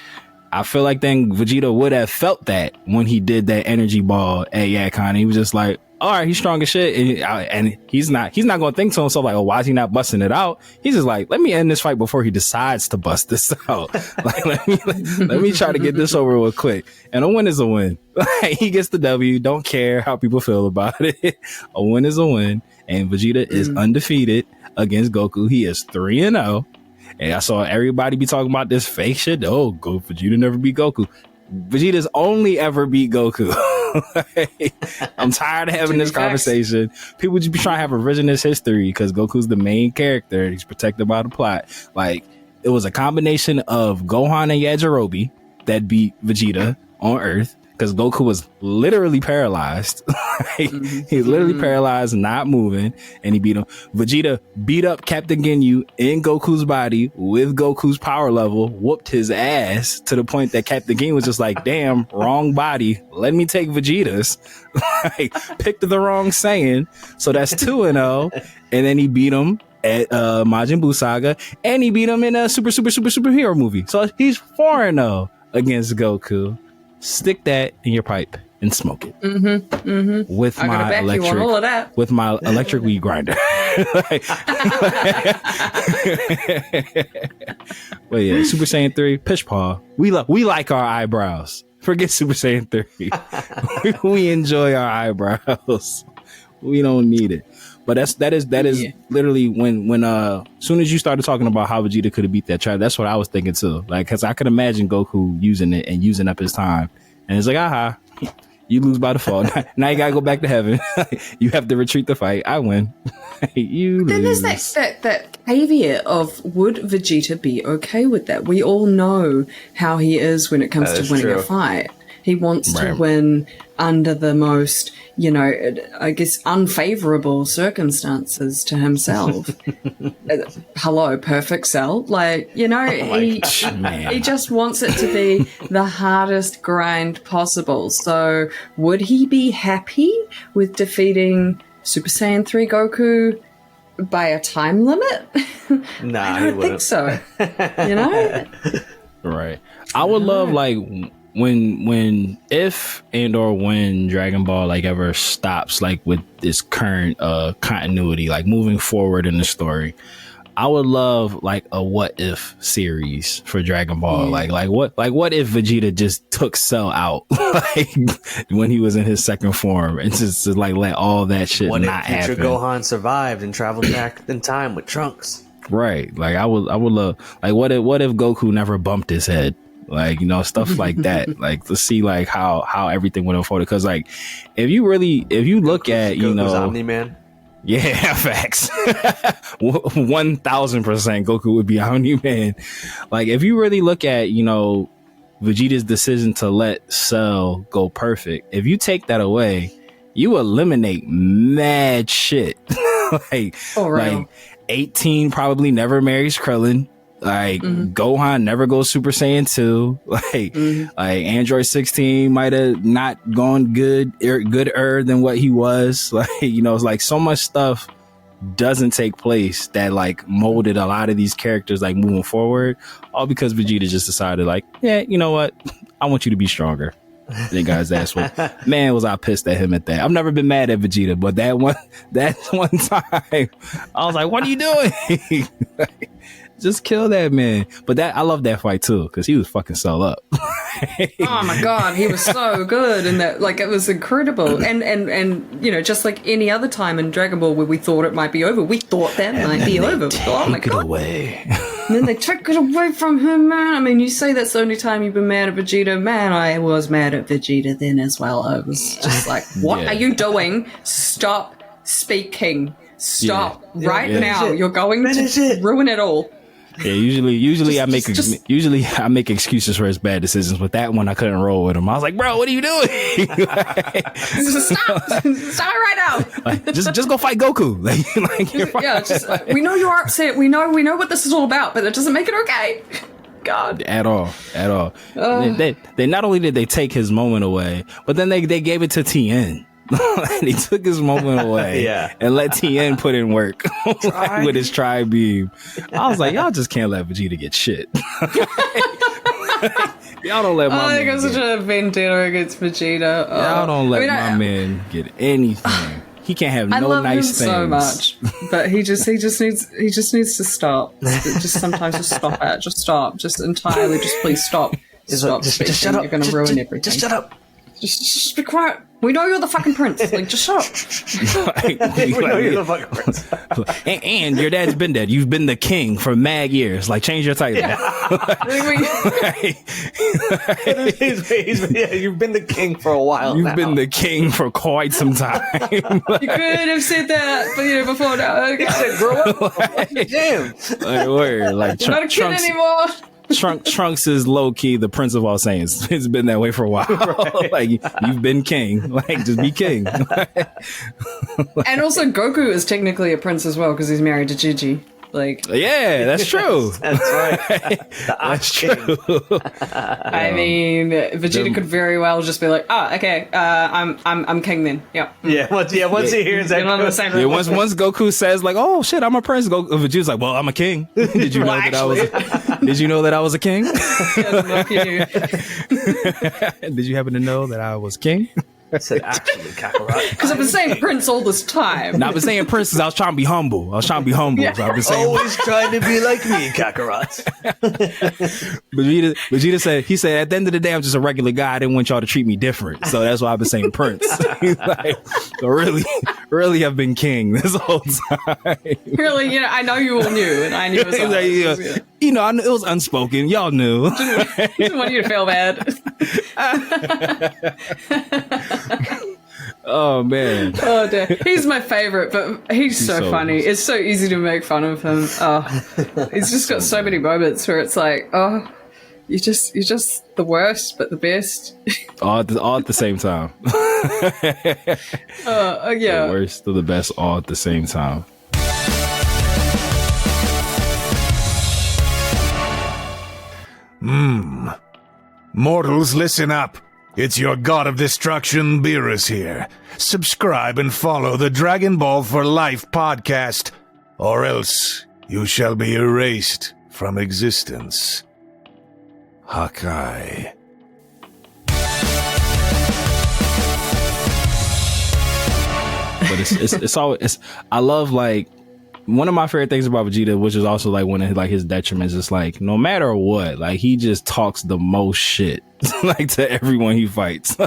I feel like then Vegeta would have felt that when he did that energy ball at Yakon. He was just like, all right, he's strong as shit. And he's not going to think to himself like, oh, why is he not busting it out? He's just like, let me end this fight before he decides to bust this out. Like, let me try to get this over with quick. And a win is a win. He gets the W. Don't care how people feel about it. A win is a win. And Vegeta is undefeated against Goku. He is 3-0. And I saw everybody be talking about this fake shit. Oh, Vegeta never beat Goku. Vegeta's only ever beat Goku. I'm tired of having this conversation. People just be trying to have revisionist history because Goku's the main character. He's protected by the plot. Like, it was a combination of Gohan and Yajirobe that beat Vegeta on Earth because Goku was literally paralyzed. He's literally paralyzed, not moving, and he beat him. Vegeta beat up Captain Ginyu in Goku's body with Goku's power level, whooped his ass to the point that Captain Ginyu was just like, damn, wrong body. Let me take Vegeta's. Like, picked the wrong Saiyan. So that's 2-0. And then he beat him at Majin Buu Saga, and he beat him in a superhero movie. So he's 4-0 against Goku. Stick that in your pipe and smoke it. With my electric weed grinder. But yeah, Super Saiyan 3, Pish Paw. We like our eyebrows. Forget Super Saiyan 3. We enjoy our eyebrows. We don't need it. But that is literally when soon as you started talking about how Vegeta could have beat that child, that's what I was thinking too. Like, cause I could imagine Goku using it and using up his time. And it's like, aha, you lose by default. Now you gotta go back to heaven. You have to retreat the fight. I win. You then lose. there's that caveat of, would Vegeta be okay with that? We all know how he is when it comes to winning a fight. He wants to win under the most, I guess, unfavorable circumstances to himself. Hello, perfect cell. Like, he just wants it to be the hardest grind possible. So would he be happy with defeating Super Saiyan 3 Goku by a time limit? Nah, I don't think so. Right. I would love, like, when if and or when Dragon Ball like ever stops like with this current continuity, like moving forward in the story, I would love like a what if series for Dragon Ball. Like what if Vegeta just took Cell out like when he was in his second form and just like let all that shit what not if future happen. Gohan survived and traveled back in time with Trunks? Right. Like I would love, like what if Goku never bumped his head? Like, stuff like that. Like to see like how everything went unfolded. Cause like if you look at, Goku's Omni-Man. Yeah, facts. 1000% Goku would be Omni-Man. Like if you really look at, Vegeta's decision to let Cell go perfect, if you take that away, you eliminate mad shit. like 18 probably never marries Krillin. Like Gohan never goes Super Saiyan 2. Like Android 16 might have not gone gooder than what he was. Like, it's like so much stuff doesn't take place that like molded a lot of these characters like moving forward, all because Vegeta just decided like, yeah, you know what? I want you to be stronger. Then guy's ass whooped. Man, was I pissed at him at that. I've never been mad at Vegeta, but that one time I was like, what are you doing? Just kill that man. But I love that fight too, because he was fucking Cell up. Oh my god, he was so good, and that like it was incredible. And just like any other time in Dragon Ball where we thought it might be over, we thought that might be over. Oh my god. Away. And then they took it away from him, man. I mean, you say that's the only time you've been mad at Vegeta. Man, I was mad at Vegeta then as well. I was just like, what are you doing? Stop speaking. Stop right now. You're going to ruin it all. Yeah, usually I make excuses for his bad decisions, but that one I couldn't roll with him. I was like, bro, what are you doing? Stop right now. Like, just go fight Goku. We know you're upset. We know what this is all about, but it doesn't make it okay. God, at all. They not only did they take his moment away, but then they gave it to Tien. He took his moment away and let Tien put in work with his tri beam. I was like, y'all just can't let Vegeta get shit. Y'all don't let my man got such a vendetta against Vegeta. Y'all don't let my man get anything. He can't have no nice things. I love him so much, but he just needs to stop. Just sometimes just stop it. Just stop. Just entirely. Just please stop. Stop. Just shut up. You're gonna ruin everything. Just shut up. Just be quiet. We know you're the fucking prince. Like, just shut up. We know you're the fucking prince. and your dad's been dead. You've been the king for mad years. Like, change your title. You've been the king for a while. You've been the king for quite some time. You could have said that, but before now. You said grow up. Damn. Like, word. Like, you're not a kid anymore. Trunks is low key the Prince of all Saiyans. It's been that way for a while. Right. Like you've been king. Like just be king. And also Goku is technically a prince as well because he's married to Gigi. Like yeah, that's true. That's right. That's true. I mean, Vegeta could very well just be like, okay, I'm king then. Yep. Once he hears that, once Goku says like, oh shit, I'm a prince. Vegeta's like, well, I'm a king. Did you know that I was? Did you know that I was a king? Yes, Did you happen to know that I was king? I said, actually, Kakarot. Because I've been saying Prince all this time. Now, I've been saying Prince because I was trying to be humble. Yeah. So I've been saying Always trying to be like me, Kakarot. Vegeta said, he said, at the end of the day, I'm just a regular guy. I didn't want y'all to treat me different. So that's why I've been saying Prince. He's like, so really have been king this whole time. Really, I know you all knew, and I knew as well. I knew it was unspoken. Y'all knew. Didn't want you to feel bad. Oh man. Oh dear. He's my favorite, but he's so funny. It's so easy to make fun of him. He's just got so many moments where it's like, you're just the worst, but the best. all at the same time. Yeah. The worst to the best, all at the same time. Mortals, listen up. It's your god of destruction, Beerus here. Subscribe and follow the Dragon Ball for Life podcast, or else you shall be erased from existence. Hakai. But it's always, I love, like, one of my favorite things about Vegeta, which is also like one of like his detriments, is like no matter what, like he just talks the most shit like to everyone he fights.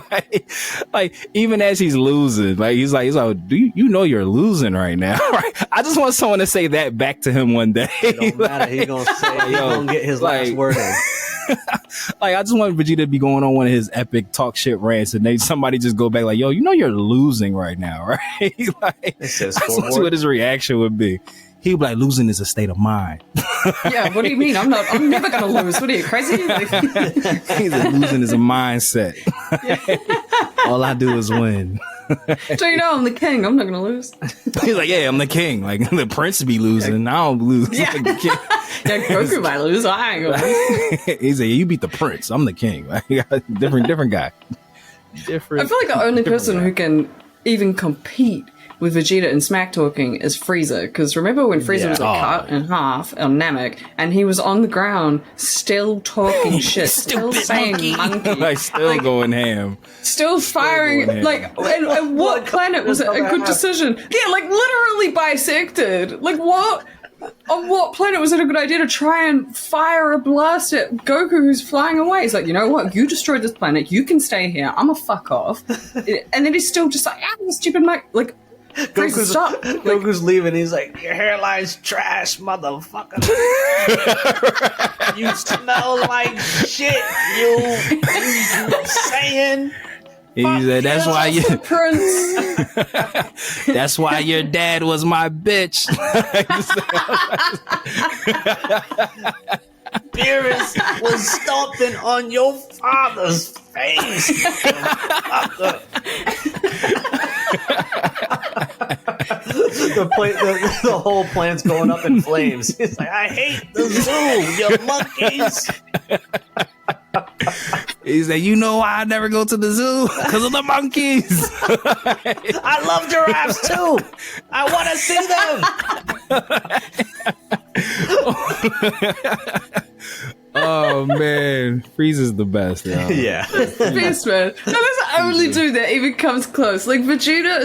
like even as he's losing, like he's like, do you know you're losing right now? Right? I just want someone to say that back to him one day. It don't matter. He gonna say it. He gonna get his last word in. Like, I just want Vegeta to be going on one of his epic talk shit rants, and somebody just go back like, yo, you know you're losing right now, right? Like, I just want to see what his reaction would be. He'd be like, losing is a state of mind. Yeah, what do you mean? I'm never gonna lose. What are you, crazy? Like, he's like, losing is a mindset. All I do is win. So I'm the king. I'm not gonna lose. He's like, yeah, I'm the king. Like, the prince be losing. I don't lose. Yeah. Like, the king. Yeah, Goku might lose. I ain't gonna lose. He's like, you beat the prince. I'm the king. Like, different guy. Different. I feel like the only person who can even compete with Vegeta in smack talking is Frieza. Because remember when Frieza was cut in half on Namek, and he was on the ground still talking shit, still saying monkey. Like, still going ham. Still firing, like, and what planet was it a good decision? Yeah, like, literally bisected. Like, what? On what planet was it a good idea to try and fire a blast at Goku who's flying away? He's like, you know what? You destroyed this planet. You can stay here. I'm a fuck off. And then he's still just like, you stupid Mike. Like, Goku's, stop. Goku's leaving. He's like, your hairline's trash, motherfucker. You smell like shit. You saying. He said, that's why you Prince. That's why your dad was my bitch. Beerus was stomping on your father's face. The whole plant's going up in flames. He's like, I hate the zoo, you monkeys. He said, you know why I never go to the zoo? Because of the monkeys. I love giraffes too. I want to see them. Oh man, Frieza's the best. Yeah, yeah. Best man. And that's the only dude that even comes close. Like, Vegeta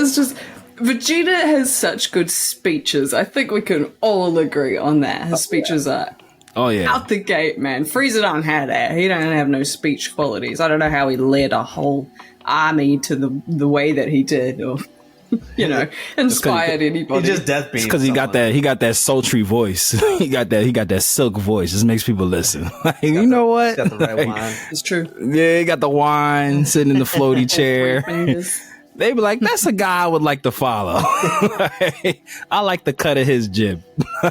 has such good speeches. I think we can all agree on that. His speeches are out the gate, man. Frieza don't have that. He don't have no speech qualities. I don't know how he led a whole army to the way that he did, or inspired anybody. He just death beams. Because he got that sultry voice. he got that silk voice. Just makes people listen. Like, you know what? Got the right wine. It's true. Yeah, he got the wine, sitting in the floaty chair. They be like, that's a guy I would like to follow. I like the cut of his jib.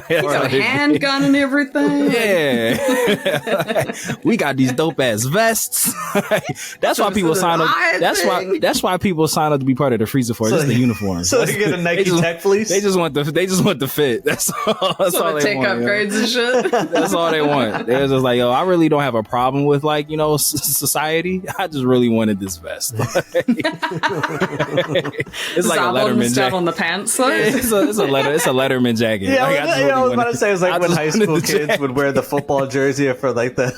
He's got a handgun and everything. Yeah. We got these dope ass vests. That's why people sign up. That's why people sign up to be part of the Frieza Force. It's the uniform. So they get a Nike Tech fleece? They just want the fit. That's all they take want. Upgrades and shit. That's all they want. They're just like, yo, I really don't have a problem with society. I just really wanted this vest. It's like a Letterman jacket on the pants. Though. It's a Letterman jacket. Yeah, like, I was about to say, it's like when high school kids would wear the football jersey for like the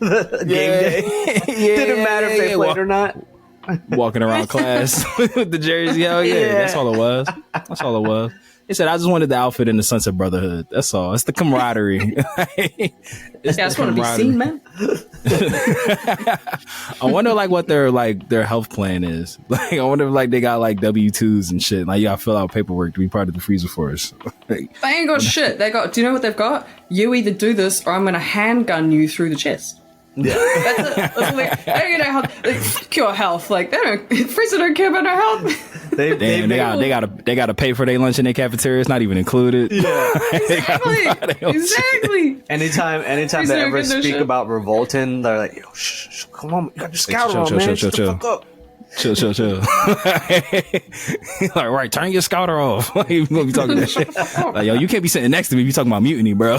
game day. Didn't matter if they played or not. walking around class with the jersey. Hell yeah, that's all it was. That's all it was. He said, I just wanted the outfit in the Sunset Brotherhood. That's all. It's the camaraderie. I just want to be seen, man. I wonder what their health plan is. I wonder if they got W-2s and shit. You gotta fill out paperwork to be part of the Freezer Force. They ain't got shit. Do you know what they've got? You either do this or I'm gonna handgun you through the chest. Yeah. That's it. That's they don't know how pure health. Freezer don't care about our health. They gotta pay for their lunch in their cafeteria. It's not even included. Yeah. Exactly. Anytime they ever speak about revolting, they're like, yo, shh, come on, you got your scouter on, man. Shut the fuck up. Chill. Right, turn your scouter off. You gonna be talking that shit. Yo, you can't be sitting next to me if you talking about mutiny, bro.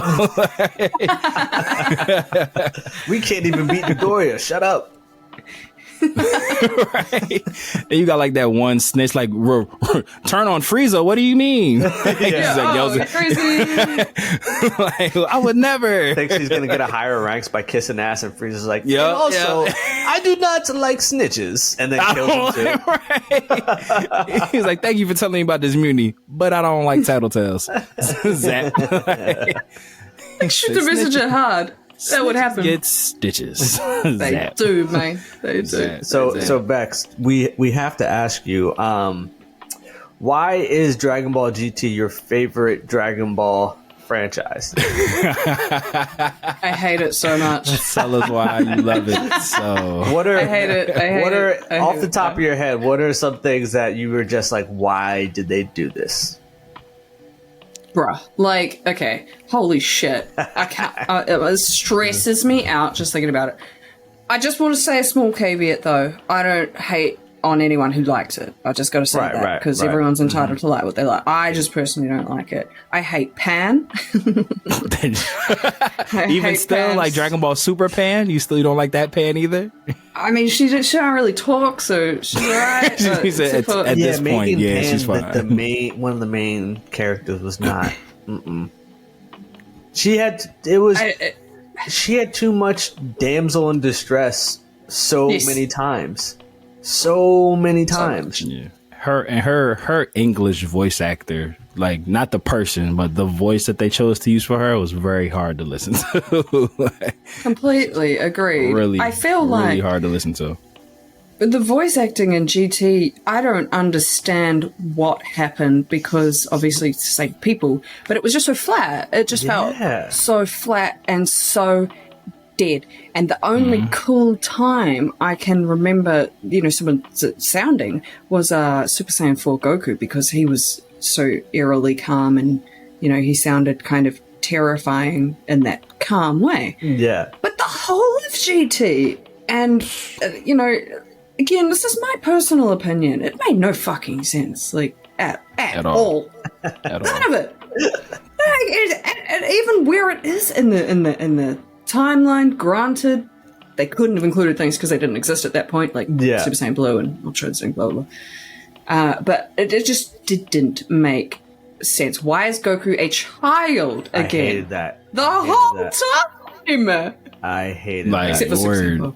We can't even beat Midoriya. Shut up. Right. And you got that one snitch turn on Frieza. What do you mean? Crazy. I would never. Thinks he's gonna get a higher ranks by kissing ass, and Frieza's like, yeah. Also, I do not like snitches, and then kills him too. Right. He's like, thank you for telling me about this mutiny, but I don't like tattletales. Zap. Shoot the messenger hard. That would happen. Get stitches. They do, man. They do. So Bex, we have to ask you, why is Dragon Ball GT your favorite Dragon Ball franchise? I hate it so much. Tell us why you love it. I hate it. Off the top of your head, what are some things that you were just like, why did they do this? Bruh, okay, holy shit. I can't, it stresses me out just thinking about it. I just want to say a small caveat though. I don't hate on anyone who likes it. I just got to say that because everyone's entitled to like what they like. I just personally don't like it. I hate Pan. Even still, Pan. Dragon Ball Super Pan, you still don't like that Pan either? I mean, she don't really talk, so she's alright. At this point, Pan, she's fine. One of the main characters was not. She had too much damsel in distress many times. So many times. Yeah. Her English voice actor, not the person, but the voice that they chose to use for her was very hard to listen to. Completely agreed. Really, I feel really hard to listen to. The voice acting in GT, I don't understand what happened because obviously it's the same people, but it was just so flat. It just felt so flat and so dead. And the only cool time I can remember, someone sounding was Super Saiyan 4 Goku, because he was so eerily calm and, he sounded kind of terrifying in that calm way. Yeah. But the whole of GT and, again, this is my personal opinion. It made no fucking sense, at all. None of it. And even where it is in the timeline, granted, they couldn't have included things because they didn't exist at that point, Super Saiyan Blue and Ultra Instinct, blah, blah, blah. But it just didn't make sense. Why is Goku a child again? I hated that. The whole time! I hated that. Except for Super Saiyan Blue.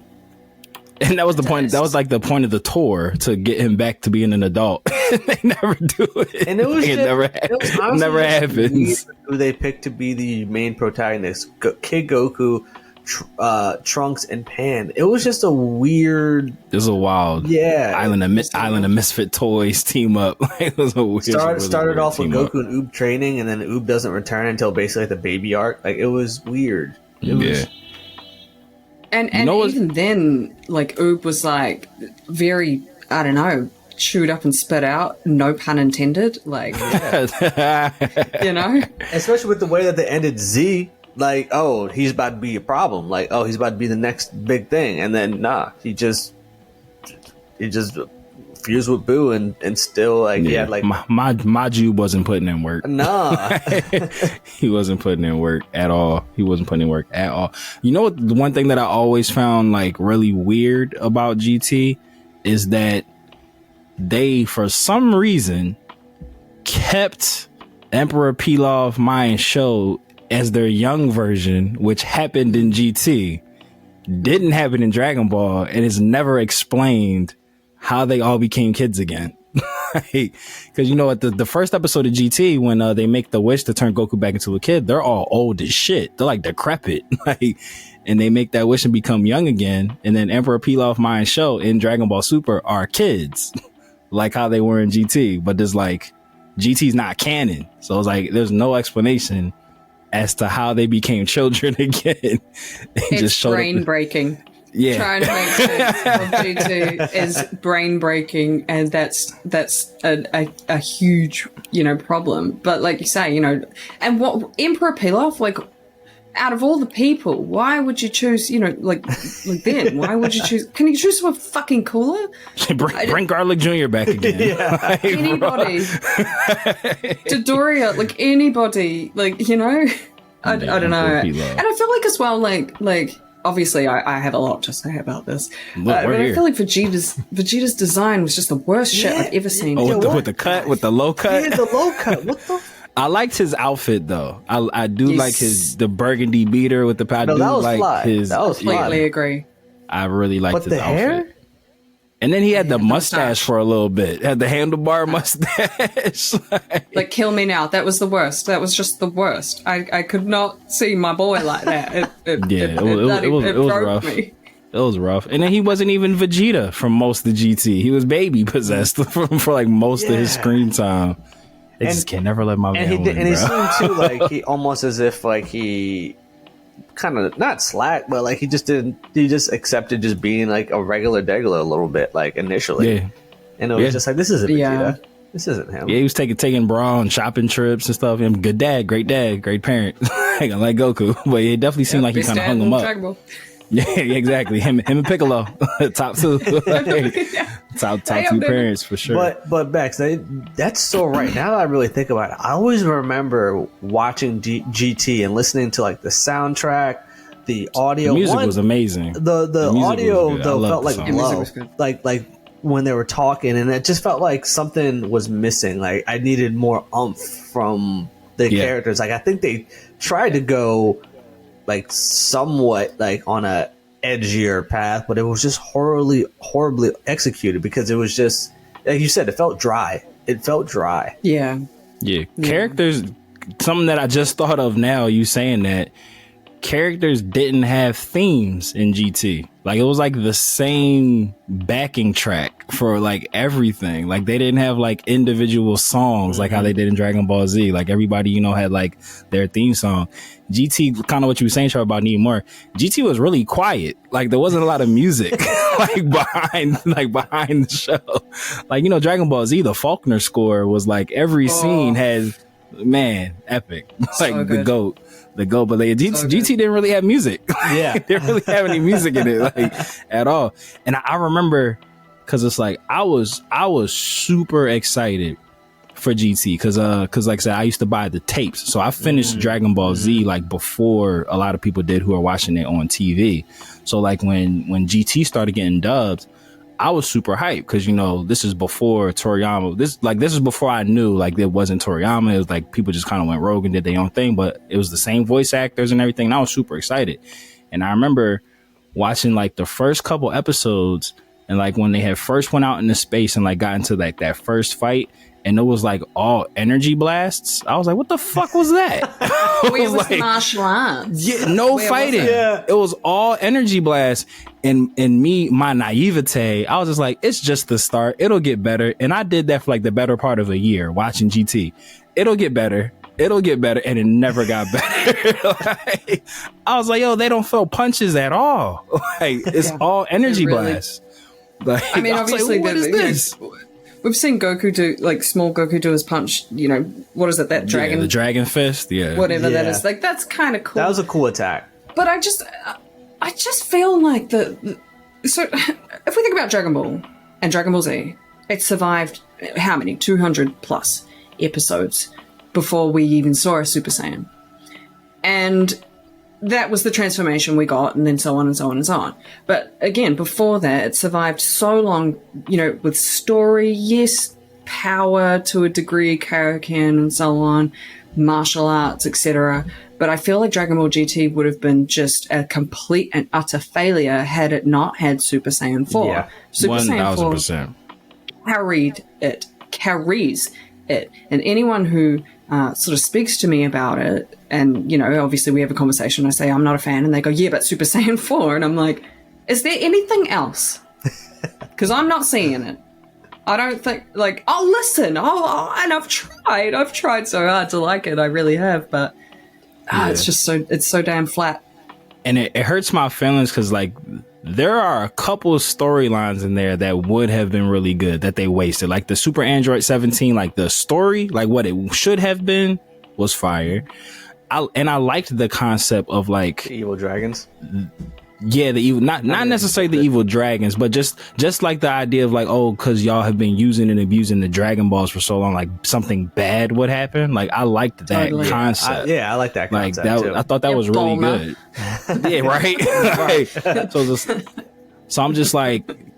And that was the point. That was the point of the tour, to get him back to being an adult. They never do it. And it was never happens. Who they picked to be the main protagonist? Kid Goku, Trunks, and Pan. It was just a weird. It was a wild. Yeah. Island of Misfit Toys team up. It was a weird. Started off with Goku and Oob training, and then Oob doesn't return until basically the baby arc. It was weird. It was. And even then, Oob was very, I don't know, chewed up and spit out, no pun intended. Especially with the way that they ended Z, he's about to be a problem. He's about to be the next big thing. And then, he just fused with Boo and still, he had, Maju wasn't putting in work. Nah. He wasn't putting in work at all. You know what? The one thing that I always found, really weird about GT is that they, for some reason, kept Emperor Pilaf Mayan Show as their young version, which happened in GT, didn't happen in Dragon Ball, and is never explained how they all became kids again. Because you know, at the first episode of GT, when they make the wish to turn Goku back into a kid, they're all old as shit. They're like decrepit, and they make that wish and become young again. And then Emperor Pilaf, Mai, and Sho in Dragon Ball Super are kids, like how they were in GT. But there's like GT's not canon, so it's like there's no explanation as to how they became children again. It's brain breaking. Yeah. Trying to make sense of G2 is brain breaking, and that's a huge, problem. But like you say, and what Emperor Pilaf, like, out of all the people, why would you choose, like them? Why would you choose? Can you choose someone fucking cooler? Bring Garlic Jr. back again. Yeah. Like, anybody. Dodoria, like anybody, like, I don't know. And I feel like as well, like obviously I have a lot to say about this. But I feel like Vegeta's design was just the worst shit I've ever seen. Oh, with the cut, with the low cut? Yeah, the low cut. What the I liked his outfit though. I do like the burgundy beater with the pad. No, that was fly. That was completely agree. I really liked his the outfit. Hair? And then he had the mustache for a little bit. Had the handlebar mustache. Like, kill me now. That was the worst. That was just the worst. I could not see my boy like that. It was broke rough. me. It was rough. And then he wasn't even Vegeta from most of GT. He was baby possessed for like most of his screen time. They just can't never let my man win, and he seemed too like he almost as if like he kind of not slack, but like he just accepted just being like a regular degular a little bit, like initially. Yeah. And it was just like, this isn't Vegeta. This isn't him. Yeah, he was taking bra on shopping trips and stuff. Him good dad, great parent. Like Goku. But it definitely seemed like he kind of hung him up. Yeah, exactly. Him and Piccolo, top two. Top two parents for sure. But Bex, that's so right. Now that I really think about it, I always remember watching GT and listening to like the soundtrack, the audio. The music was amazing. The audio though felt like low, like when they were talking, and it just felt like something was missing. Like I needed more oomph from the characters. Like I think they tried to go like somewhat like on a edgier path, but it was just horribly executed because it was just, like you said, it felt dry. Yeah. Characters, something that I just thought of now, you saying that, characters didn't have themes in GT. Like it was like the same backing track for like everything. Like they didn't have like individual songs like how they did in Dragon Ball Z. Like everybody, had like their theme song. GT, kind of what you were saying, Charlie, about needing more. GT was really quiet. Like there wasn't a lot of music like behind the show. Like, Dragon Ball Z, the Faulkner score was like every scene had, man, epic. Like so the GOAT. But GT didn't really have music. Yeah. They didn't really have any music in it, like at all. And I remember, cause it's like, I was super excited for GT. Cause like I said, I used to buy the tapes. So I finished Dragon Ball Z like before a lot of people did who are watching it on TV. So like when GT started getting dubbed, I was super hyped because, this is before Toriyama. This is before I knew like it wasn't Toriyama. It was like people just kind of went rogue and did their own thing, but it was the same voice actors and everything. And I was super excited. And I remember watching like the first couple episodes and like when they had first went out into space and like got into like that first fight. And it was like all energy blasts. I was like, what the fuck was that? Where was the martial arts? Yeah, no fighting. It was all energy blasts. And me, my naivete, I was just like, it's just the start. It'll get better. And I did that for like the better part of a year watching GT. It'll get better. And it never got better. Like, I was like, yo, they don't feel punches at all. Like it's all energy blasts. Like, I mean, obviously, like, what is this? We've seen Goku do, like, small Goku do his punch, what is it, that dragon? The dragon fist, whatever that is. Like, that's kind of cool. That was a cool attack. But I just feel like so, if we think about Dragon Ball and Dragon Ball Z, it survived, how many? 200 plus episodes before we even saw a Super Saiyan. And that was the transformation we got, and then so on and so on and so on. But again, before that, it survived so long, with story, yes, power to a degree, Kaioken and so on, martial arts, etc. But I feel like Dragon Ball GT would have been just a complete and utter failure had it not had Super Saiyan 4. Yeah, Super Saiyan 4 1000%. carries it. And anyone who sort of speaks to me about it, and, obviously we have a conversation, I say I'm not a fan, and they go, yeah, but Super Saiyan 4. And I'm like, is there anything else? Because I'm not seeing it. I don't think, listen, and I've tried so hard to like it, I really have, but it's just it's so damn flat. And it hurts my feelings because, there are a couple of storylines in there that would have been really good that they wasted. Like the Super Android 17, the story, what it should have been was fire. I liked the concept of evil dragons. Yeah, the evil, not necessarily the evil dragons, but just like the idea of because y'all have been using and abusing the Dragon Balls for so long, something bad would happen. I liked that concept. I like that concept too. I thought that was really good. Yeah, right. So I'm just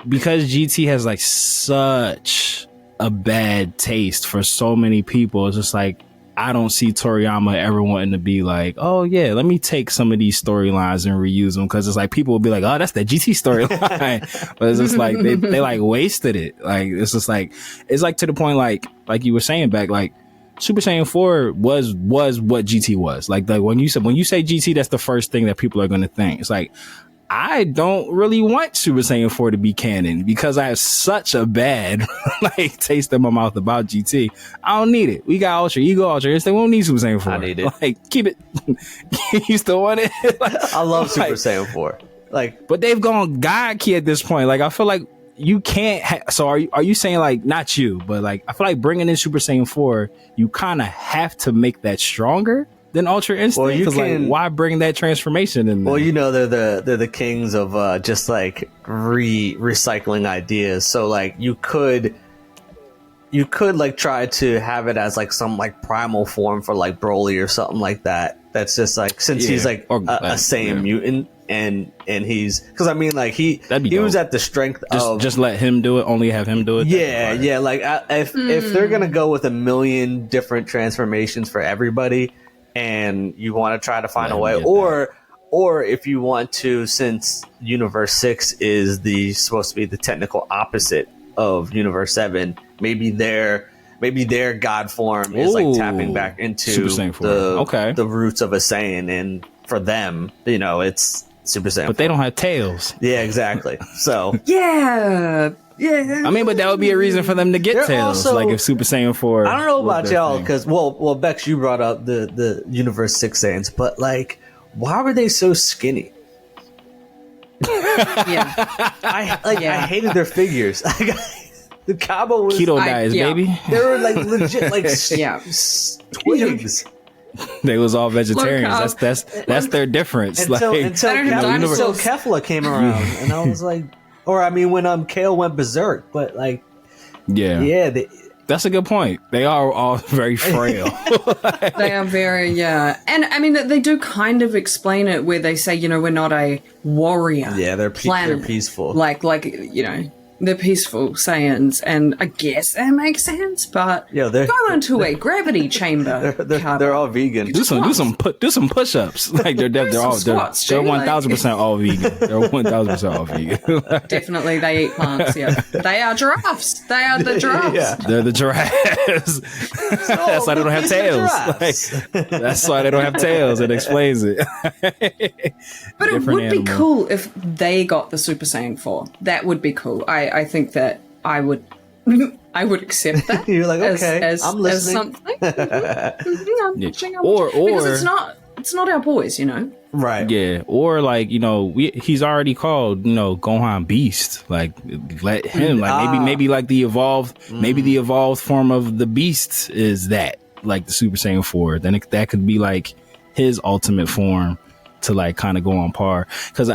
because GT has such a bad taste for so many people. It's just I don't see Toriyama ever wanting to be oh yeah, let me take some of these storylines and reuse them, because it's people will be oh, that's the GT storyline, but it's just they wasted it. It's just it's to the point like you were saying back, Super Saiyan 4 was what GT was. When you say GT, that's the first thing that people are going to think. It's I don't really want Super Saiyan 4 to be canon because I have such a bad taste in my mouth about GT. I don't need it. We got Ultra, Ego Ultra. We don't need Super Saiyan 4. I need it. Keep it. You still want it? I love Super Saiyan 4. But they've gone God Key at this point. I feel like you can't. So are you saying not you, but I feel like bringing in Super Saiyan 4, you kind of have to make that stronger than Ultra Instinct, because why bring that transformation in there? Well, they're the kings of just recycling ideas. So you could try to have it as some primal form for Broly or something like that. That's just since he's a Saiyan mutant, and he's because he was at the strength of just let him do it. Only have him do it. Yeah. If they're gonna go with a million different transformations for everybody, and you want to try to find a way, or if you want to, since Universe 6 is supposed to be the technical opposite of Universe 7, maybe their god form is tapping back into the roots of a Saiyan, and for them, it's Super Saiyan. But they don't have tails. Yeah, exactly. So yeah. But that would be a reason for them to get tails. If Super Saiyan 4. I don't know about y'all, because Bex, you brought up the Universe 6 Saiyans, but why were they so skinny? Yeah, I hated their figures. The Cabo was keto diets, baby. They were legit twigs. They was all vegetarians. That's their difference. Until Kefla came around, and I was when Kale went berserk, but that's a good point. They are all very frail. They are very, and they do kind of explain it where they say, we're not a warrior. Yeah, they're peaceful. They're peaceful Saiyans, and I guess that makes sense. But go into a gravity chamber. They're all vegan. Do some push-ups. They're 1,000% all vegan. They're 1,000% all vegan. Definitely, they eat plants. Yeah, they are giraffes. They are the giraffes. Yeah. They're the giraffes. That's why they don't have tails. That's why they don't have tails. It explains it. But it would be cool if they got the Super Saiyan 4. That would be cool. I think that I would accept that. You're okay, I'm listening. As something. Because it's not our boys, Right. Yeah. Or he's already called, Gohan Beast. Let him maybe the evolved form of the Beast is that, the Super Saiyan 4. Then that could be his ultimate form to kind of go on par. Because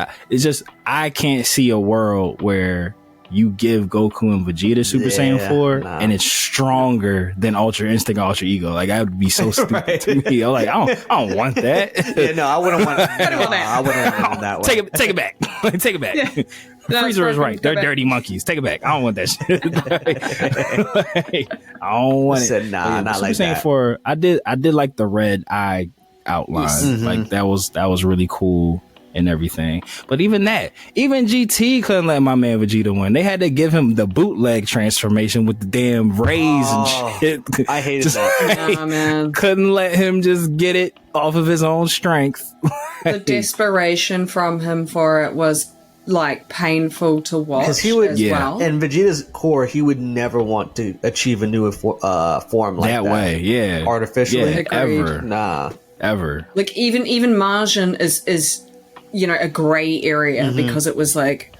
I can't see a world where you give Goku and Vegeta Super Saiyan 4, and it's stronger than Ultra Instinct, Ultra Ego. Like, that would be so stupid to me. I'm like, I don't want that. Yeah, no, I wouldn't want. I wouldn't want it that way. Take it back. Take it back. Yeah. Freezer is right. They're dirty monkeys. Take it back. I don't want that shit. I don't want it. Said, nah, not Super like Saiyan that. 4, I did like the red eye outline. Yes. Like that was really cool and everything. But even GT couldn't let my man Vegeta win. They had to give him the bootleg transformation with the damn rays and shit. I hated that. Nah, man. Couldn't let him just get it off of his own strength. The desperation from him for it was like painful to watch. Because he would, as well. in Vegeta's core, he would never want to achieve a new form like that. way, yeah. Artificially, Yeah, Agreed. ever. nah. Ever. Like, even Majin is a gray area because it was like,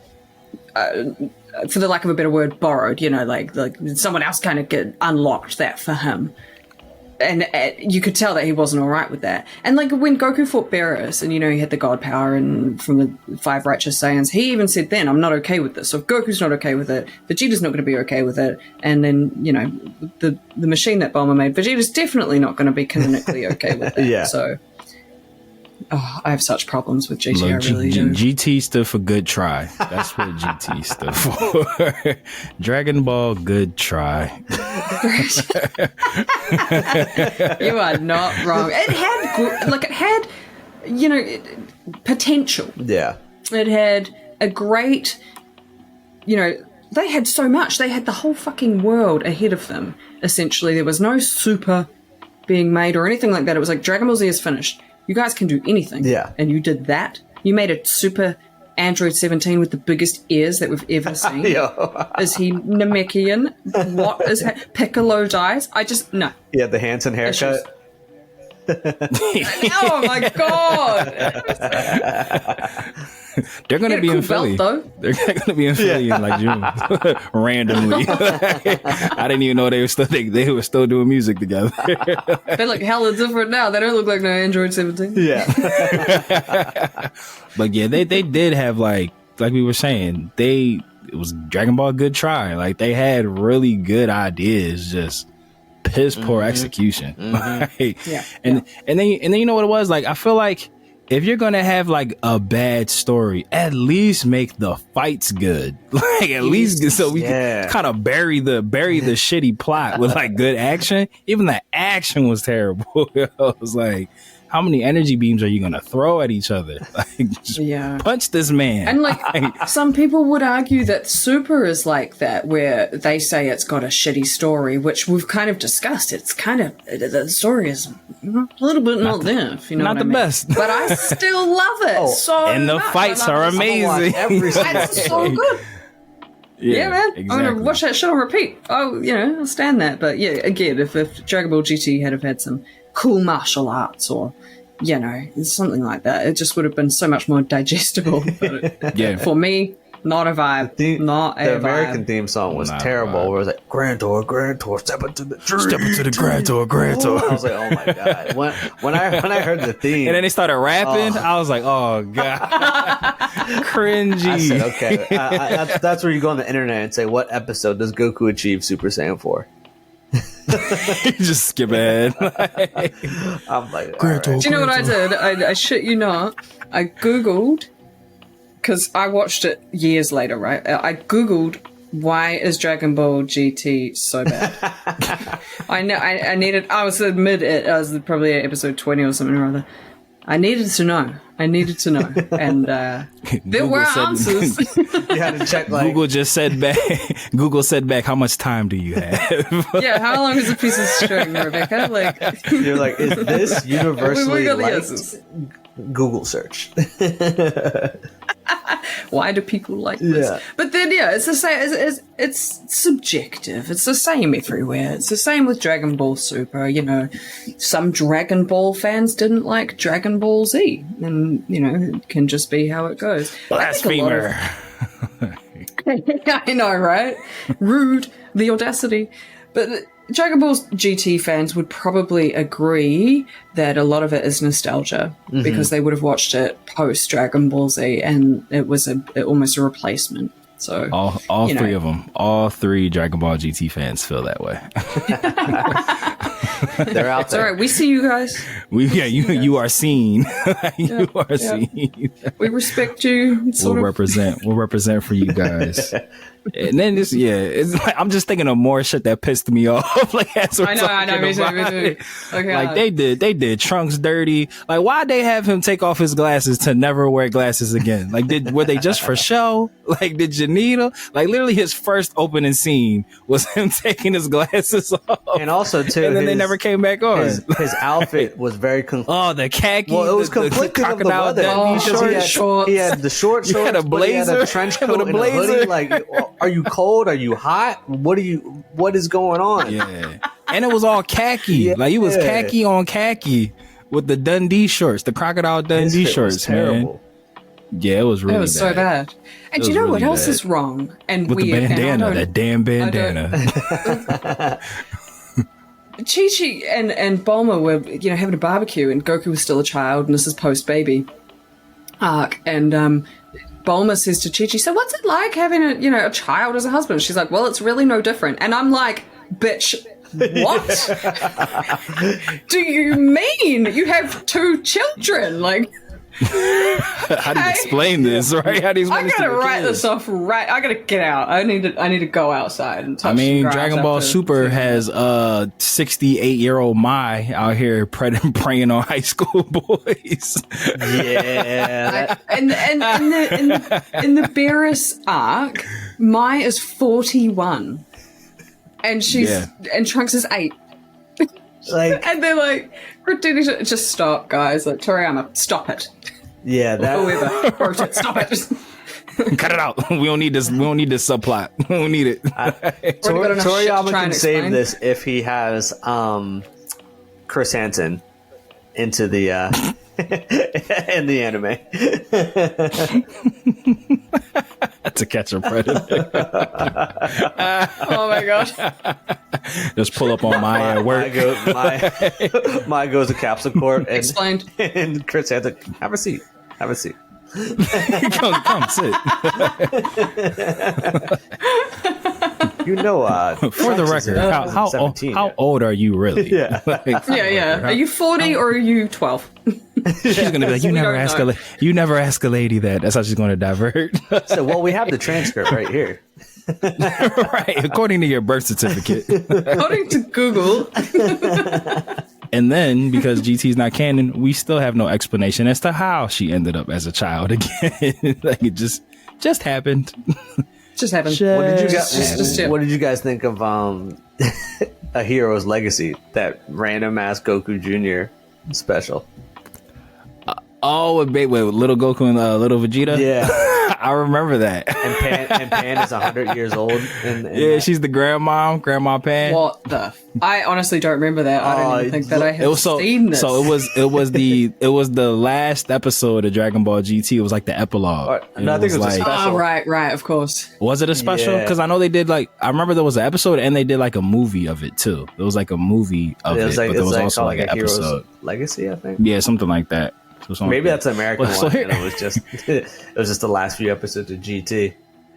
for the lack of a better word, borrowed. Like someone else kind of unlocked that for him. And you could tell that he wasn't all right with that. And like when Goku fought Beerus and, he had the god power and from the 5 righteous Saiyans, he even said then, I'm not okay with this. So if Goku's not okay with it, Vegeta's not going to be okay with it. And then, the machine that Bulma made, Vegeta's definitely not going to be canonically okay with that. Yeah. So, I have such problems with GT. look, I really do. GT stood for good try. That's what GT stood for. Dragon Ball, good try. You are not wrong. It had potential. Yeah. It had a great, they had so much. They had the whole fucking world ahead of them, essentially. There was no super being made or anything like that. It was like, Dragon Ball Z is finished. You guys can do anything. Yeah. And you did that. You made a super Android 17 with the biggest ears that we've ever seen. Is he Namekian? What is Piccolo dies? No. Yeah, the Hanson haircut. Oh my god! They're going to be cool in Philly. belt, though. They're going to be in Philly in like June, randomly. I didn't even know they were still doing music together. They look hella different now. They don't look like no Android 17. Yeah. But yeah, they did have like we were saying, it was Dragon Ball good try. Like they had really good ideas, just piss poor execution. Like, Yeah. And then you know what it was? Like I feel like if you're gonna have like a bad story, at least make the fights good. Like at least so we can kind of bury the shitty plot with like good action. Even the action was terrible. It was like, how many energy beams are you gonna throw at each other? Like, just punch this man. And like some people would argue that Super is like that, where they say it's got a shitty story, which we've kind of discussed. It's kind of, the story is a little bit not there, if you know not what the I mean. best. But I still love it so and the much. fights I love are it. amazing. It's so good. Yeah, man. Exactly. I'm gonna watch that shit on repeat. I'll stand that. But yeah, again, if Dragon Ball GT had had some cool martial arts or something like that, it just would have been so much more digestible. But for me, not a vibe. The American vibe. theme song was Not a terrible. vibe. Where it was like, Grand Tour, step into the tree. Step into the Grand Tour, Grand Tour. I was like, oh my god. When I heard the theme, And then they started rapping. I was like, oh god, cringy. I said, okay. That's where you go on the internet and say, what episode does Goku achieve Super Saiyan 4? Just skip ahead. I'm like, Grand Tour. Do you know what I did? I shit you not. I Googled, because I watched it years later, right? I Googled, why is Dragon Ball GT so bad? I know. I was admit it. I was probably at episode 20 or something or other. I needed to know. And there were answers. you had to check like Google just said back. Google said back, how much time do you have? Yeah, how long is a piece of string, Rebecca? Like, you're like, is this universally we got the liked? answers. Google search. Why do people like this? Yeah. But then, it's the same. It's subjective. It's the same everywhere. It's the same with Dragon Ball Super. Some Dragon Ball fans didn't like Dragon Ball Z, and it can just be how it goes. Blasphemer. I know, right? Rude. The audacity. But Dragon Ball GT fans would probably agree that a lot of it is nostalgia because they would have watched it post Dragon Ball Z, and it was almost a replacement So all three of them, all three Dragon Ball GT fans feel that way. They're out it's all there. right. We see you guys. You are seen. You are seen. We respect you. We'll represent for you guys. And then it's like I'm just thinking of more shit that pissed me off. Like as we're I know, me too. Okay, like they did Trunks dirty. Like why'd they have him take off his glasses to never wear glasses again? Like were they just for show? Like did you need them? Like literally his first opening scene was him taking his glasses off. And also too, and then they never came back on. His outfit was very the khaki. Well, it was conflicted of the weather. He had the short shorts, he had a blazer, he had a trench coat with a blazer. And a hoodie. Like, are you cold? Are you hot? What is going on? Yeah, and it was all khaki. Like he was khaki on khaki with the Dundee shorts, the crocodile Dundee shorts, man. Yeah, it was really. It was so bad. And do you know really what else bad. is wrong and with weird? the bandana, that damn bandana. Chi-Chi and Bulma were, having a barbecue, and Goku was still a child, and this is post-baby arc, and Bulma says to Chi-Chi, so what's it like having a child as a husband? She's like, well, it's really no different. And I'm like, bitch, what do you mean? You have 2 children? Like, how do you explain this, right? How do you explain I gotta write this off right. I gotta get out. I need to go outside and touch some grass Dragon Ball Super has 68-year-old Mai out here preying on high school boys. Yeah. In the Beerus arc, Mai is 41, and and Trunks is 8. Like, and they're like, just stop, guys. Like, Toriyama, stop it. Yeah, that. Whoever wrote it, stop it. Cut it out. We don't need this. We don't need this subplot. We don't need it. Toriyama can save this if he has Chris Hansen into the in the anime. To catch a predator. Oh my god. Just pull up on Maya at work. Maya goes to Capsule Corp and Explained. And Chris Hansen, have a seat. Have a seat. come sit. For the record, how old are you really? Yeah. Yeah. Are you 40 or are you 12? She's gonna be like, you never ask a lady that. That's how she's gonna divert. So, well, we have the transcript right here. Right, according to your birth certificate. According to Google. And then, because GT's not canon, we still have no explanation as to how she ended up as a child again. Like it just happened. Just happened. What did you guys think of A Hero's Legacy, that random ass Goku Jr. special? With little Goku and little Vegeta? Yeah. I remember that. And Pan is 100 years old. She's the Grandma Pan. What the? I honestly don't remember that. I don't even think that I have seen this. So it was the last episode of Dragon Ball GT. It was like the epilogue. No, I think it was like, oh, right, of course. Was it a special? Because I know they did I remember there was an episode and they did like a movie of it too. There was like a movie of it, but there was also like an episode. Legacy, I think. Yeah, something like that. Maybe that's an American one. And it was just the last few episodes of GT.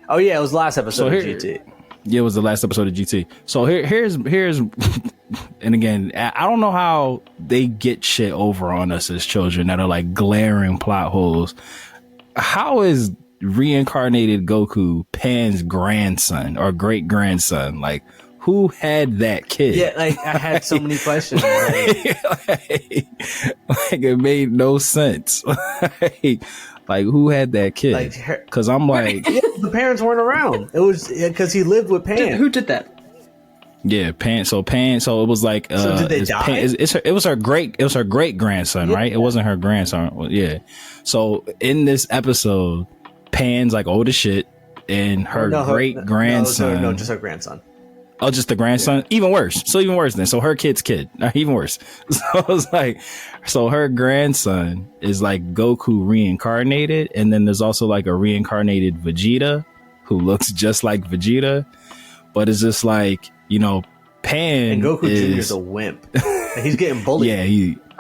Oh yeah, it was the last episode of GT. Yeah, it was the last episode of GT. So here's and again, I don't know how they get shit over on us as children that are like glaring plot holes. How is reincarnated Goku Pan's grandson or great grandson? Like, who had that kid? Yeah, like I had so many questions. Like it made no sense. Like who had that kid? Because I'm like, the parents weren't around. It was because he lived with Pan. Who did that? Yeah, Pan. So it was like, so did they die? It was her great grandson, right? It wasn't her grandson. Well, yeah. So in this episode, Pan's like old as shit, and her great grandson. No, just her grandson. Oh, just the grandson? Yeah. Even worse. So even worse then. So her kid's kid. Even worse. So it's like, so her grandson is like Goku reincarnated. And then there's also like a reincarnated Vegeta who looks just like Vegeta. But it's just like, Pan and Goku Jr. is a wimp. And he's getting bullied. Yeah,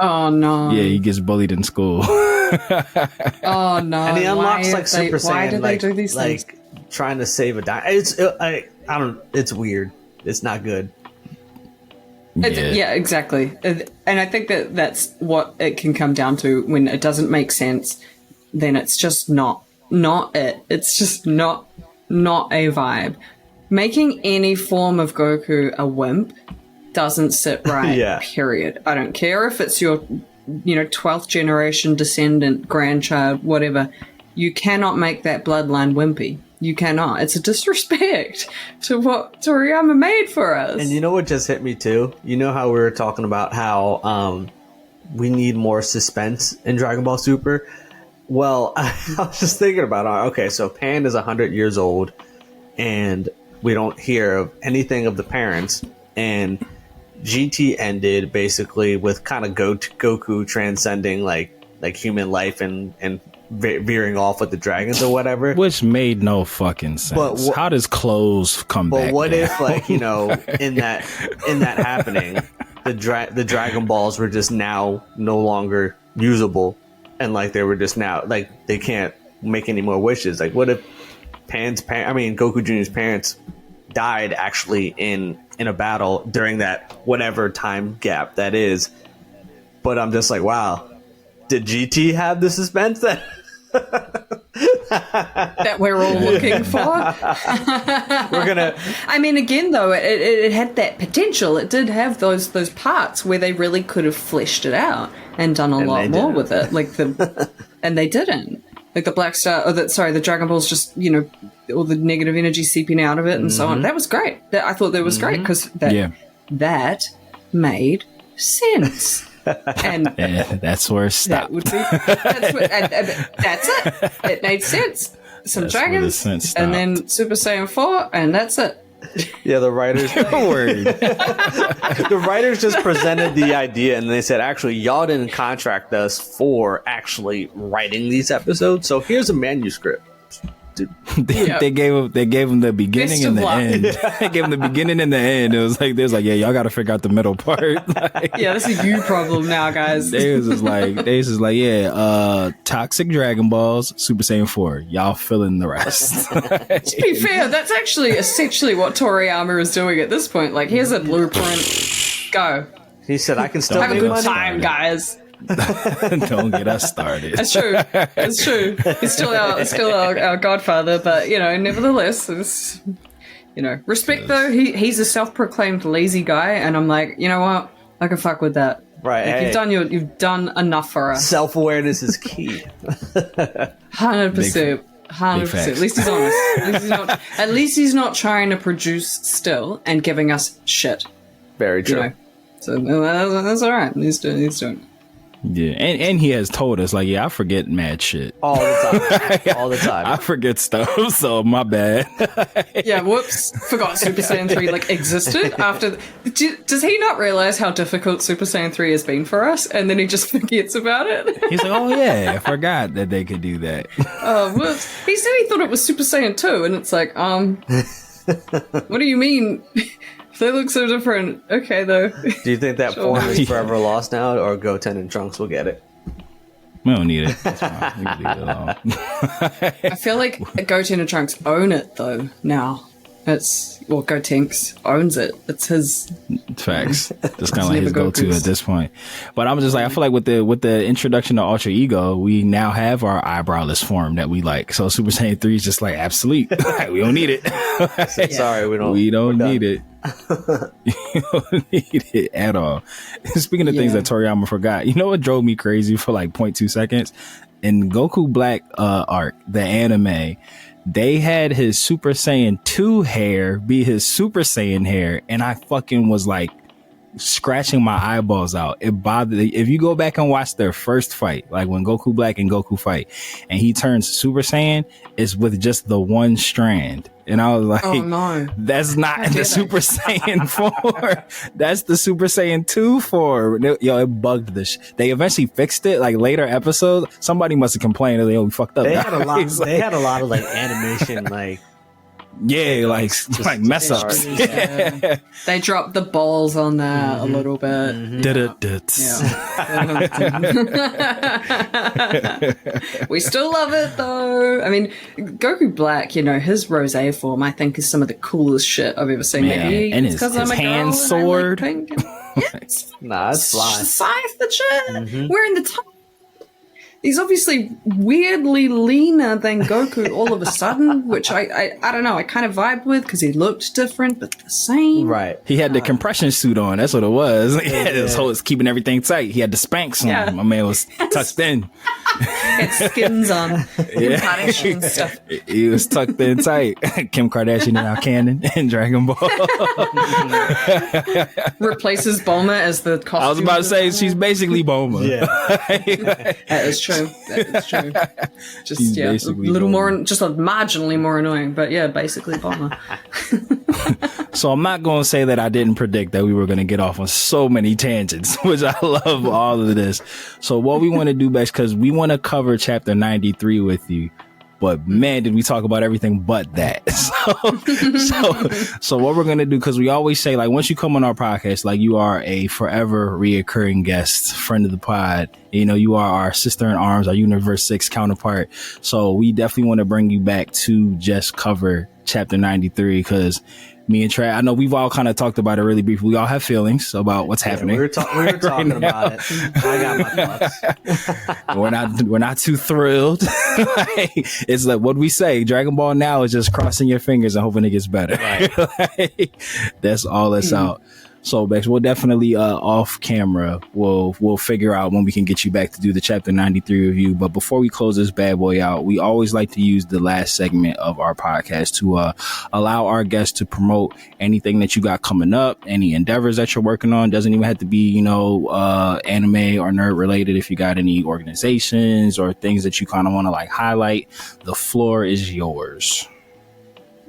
oh no. Yeah, he gets bullied in school. Oh no. And he unlocks like Super Saiyan. Why do they do these things? trying to save a it's weird. It's not good. Yeah, exactly. And I think that that's what it can come down to. When it doesn't make sense, then it's just not it. It's just not a vibe. Making any form of Goku a wimp doesn't sit right, period. I don't care if it's your 12th generation descendant, grandchild, whatever. You cannot make that bloodline wimpy. You cannot. It's a disrespect to what Toriyama made for us. And you know what just hit me too? You know how we were talking about how we need more suspense in Dragon Ball Super? Well, I was just thinking about it. Okay, so Pan is 100 years old, and we don't hear of anything of the parents. And GT ended basically with kind of Goku transcending like human life and veering off with the dragons or whatever, which made no fucking sense. But how does clothes come back? But what down? if, like, in that happening, the Dragon Balls were just now no longer usable, and like they were just now like they can't make any more wishes? Like, what if Goku Jr.'s parents died actually in a battle during that whatever time gap that is? But I'm just like, wow, did GT have the suspense that we're all looking for? We're gonna. I mean, again, though, it had that potential. It did have those parts where they really could have fleshed it out and done a lot more with it. Like and they didn't. Like the Black Star, the Dragon Balls, just all the negative energy seeping out of it and so on. That was great. I thought that was great because that made sense. And that's where it stopped. That's it. It made sense. Some dragons, and then Super Saiyan 4, and that's it. Yeah, the writers. The writers just presented the idea, and they said, "Actually, y'all didn't contract us for actually writing these episodes, so here's a manuscript." They gave him the beginning and the end. They gave him the beginning and the end. It was like y'all got to figure out the middle part. This is you problem now, guys. They was just like toxic Dragon Balls, Super Saiyan 4. Y'all fill in the rest. To be fair, that's actually essentially what Toriyama is doing at this point. Like, here's a blueprint. Go. He said, "I can still have a make good money." time, guys. Don't get us started. It's true. It's true. He's still our godfather, but nevertheless, it's, respect though. He's a self-proclaimed lazy guy, and I'm like, you know what? I can fuck with that. Right. Like, you've done enough for us. Self-awareness is key. 100%. 100%. At least he's honest. At least he's not trying to produce still and giving us shit. Very true. So that's all right. He's doing it. Yeah, and he has told us, like, I forget mad shit. All the time. All the time. I forget stuff, so my bad. Yeah, whoops. Forgot Super Saiyan 3, existed after... Does he not realize how difficult Super Saiyan 3 has been for us? And then he just forgets about it? He's like, oh yeah, I forgot that they could do that. Oh, whoops. He said he thought it was Super Saiyan 2, and it's like, what do you mean? They look so different. Okay, though. Do you think that form is forever lost now, or Goten and Trunks will get it? We don't need it. That's fine. We can leave it alone. I feel like Goten and Trunks own it, though, now. Gotenks owns it. It's his. Facts. It's kind of like his go-to at this point. But I'm just like, I feel like with the introduction to Ultra Ego, we now have our eyebrowless form that we like. So Super Saiyan 3 is just like obsolete. We don't need it. Sorry, we don't need it. You don't need it at all. Speaking of things that Toriyama forgot, you know what drove me crazy for like 0.2 seconds? In Goku Black arc, the anime, they had his Super Saiyan 2 hair be his Super Saiyan hair, and I fucking was like scratching my eyeballs out. It bothered. If you go back and watch their first fight, like when Goku Black and Goku fight, and he turns Super Saiyan, it's with just the one strand. And I was like, oh, no. That's not the Super Saiyan 4. That's the Super Saiyan 2 form. Yo, it bugged the They eventually fixed it. Like later episodes, somebody must have complained that we fucked up. They had a lot of like animation, like Yeah, like mess ups. Yeah. They dropped the balls on that a little bit. We still love it though. I mean, Goku Black, you know, his rose form I think is some of the coolest shit I've ever seen. Man, Maybe and it's his 'cause I'm a hand girl and I sword. like pink. Yes. Nah, it's fly. Scythe the shit. Wearing the top. He's obviously weirdly leaner than Goku all of a sudden, which I don't know, I kind of vibe with because he looked different, but the same. Right. He had the compression suit on. That's what it was. His whole was keeping everything tight. He had the Spanx on. Yeah. My man was tucked in. He had skins on. Kim Kardashian stuff. He was tucked in tight. Kim Kardashian now canon in Dragon Ball. Replaces Bulma as the costume. I was about to say she's basically Bulma. That is true. That is true. Just She's a basically little Bulma. more, just a marginally more annoying, but yeah, basically Bulma. So I'm not going to say that I didn't predict that we were going to get off on so many tangents, which I love all of this. So what we want to do best, because we want to cover chapter 93 with you. But man, did we talk about everything but that. So what we're going to do, because we always say, like, once you come on our podcast, like, you are a forever reoccurring guest, friend of the pod. You know, you are our sister in arms, our Universe 6 counterpart. So we definitely want to bring you back to just cover chapter 93, because me and Trav, I know we've all kind of talked about it really briefly. We all have feelings about what's happening. We were talking about it. I got my thoughts. We're not too thrilled. It's like what we say. Dragon Ball now is just crossing your fingers and hoping it gets better. Right. That's all that's out. So, Bex, we'll definitely off camera, we'll figure out when we can get you back to do the chapter 93 review. But before we close this bad boy out, we always like to use the last segment of our podcast to allow our guests to promote anything that you got coming up, any endeavors that you're working on. Doesn't even have to be, you know, anime or nerd related. If you got any organizations or things that you kind of want to like highlight, the floor is yours.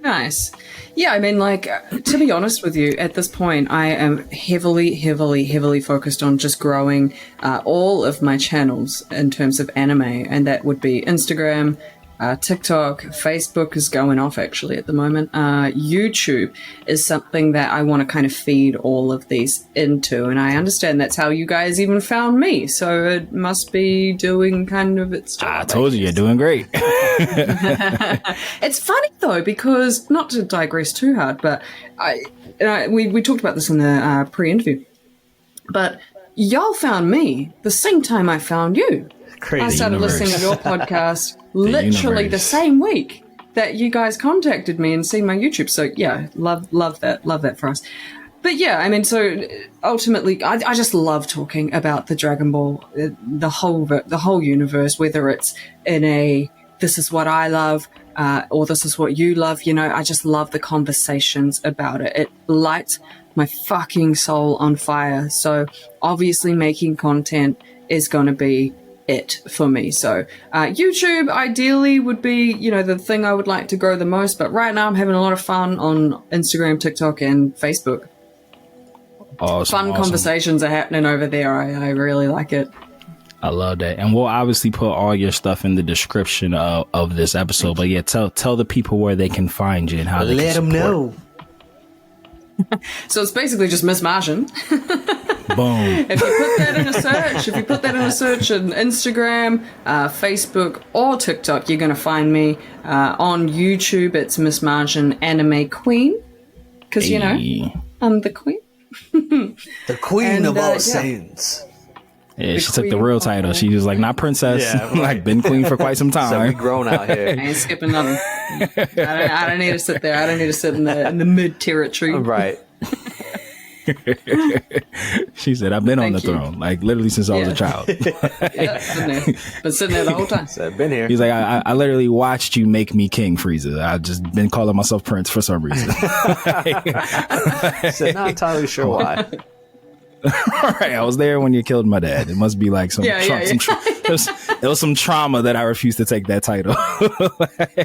Nice. Yeah, I mean, like, to be honest with you, at this point, I am heavily focused on just growing all of my channels in terms of anime, and that would be Instagram, TikTok, Facebook is going off actually at the moment. YouTube is something that I want to kind of feed all of these into, and I understand that's how you guys even found me, so it must be doing kind of its job. I told you, you're doing great. It's funny though, because not to digress too hard, but we talked about this in the pre-interview, but y'all found me the same time I found you. Crazy. I started universe. listening to your podcast literally the universe. same week that you guys contacted me and seen my YouTube. So yeah, love that for us. But yeah, I mean, so ultimately, I just love talking about the Dragon Ball, the whole universe, whether it's in a this is what I love, or this is what you love. You know, I just love the conversations about it. It lights my fucking soul on fire. So obviously, making content is going to be it for me. So YouTube ideally would be, you know, the thing I would like to grow the most. But right now, I'm having a lot of fun on Instagram, TikTok, and Facebook. Awesome. Conversations are happening over there. I really like it. I love that. And we'll obviously put all your stuff in the description of this episode. But yeah, tell the people where they can find you and how they Let can them support. know. So it's basically just Miss Majin. Boom. If you put that in a search on Instagram, Facebook, or TikTok, you're going to find me. On YouTube, it's Miss Majin Anime Queen. Because, you know, Hey. I'm the queen. The queen And, of all yeah. Saiyans. Yeah, The she took the queen. real title. She was like, not princess. Yeah, right. Like, been queen for quite some So we time. grown out I here. ain't skipping nothing. I don't need to sit there. I don't need to sit in the mid territory. Right. She said, I've been on the Thank you. throne, like literally since I was a Yeah. child. Been sitting there the whole time. So I've been here. He's like, I literally watched you make me king, Frieza. I've just been calling myself Prince for some reason. So not entirely sure why. Right, I was there when you killed my dad. It must be like some, it was some trauma that I refused to take that title.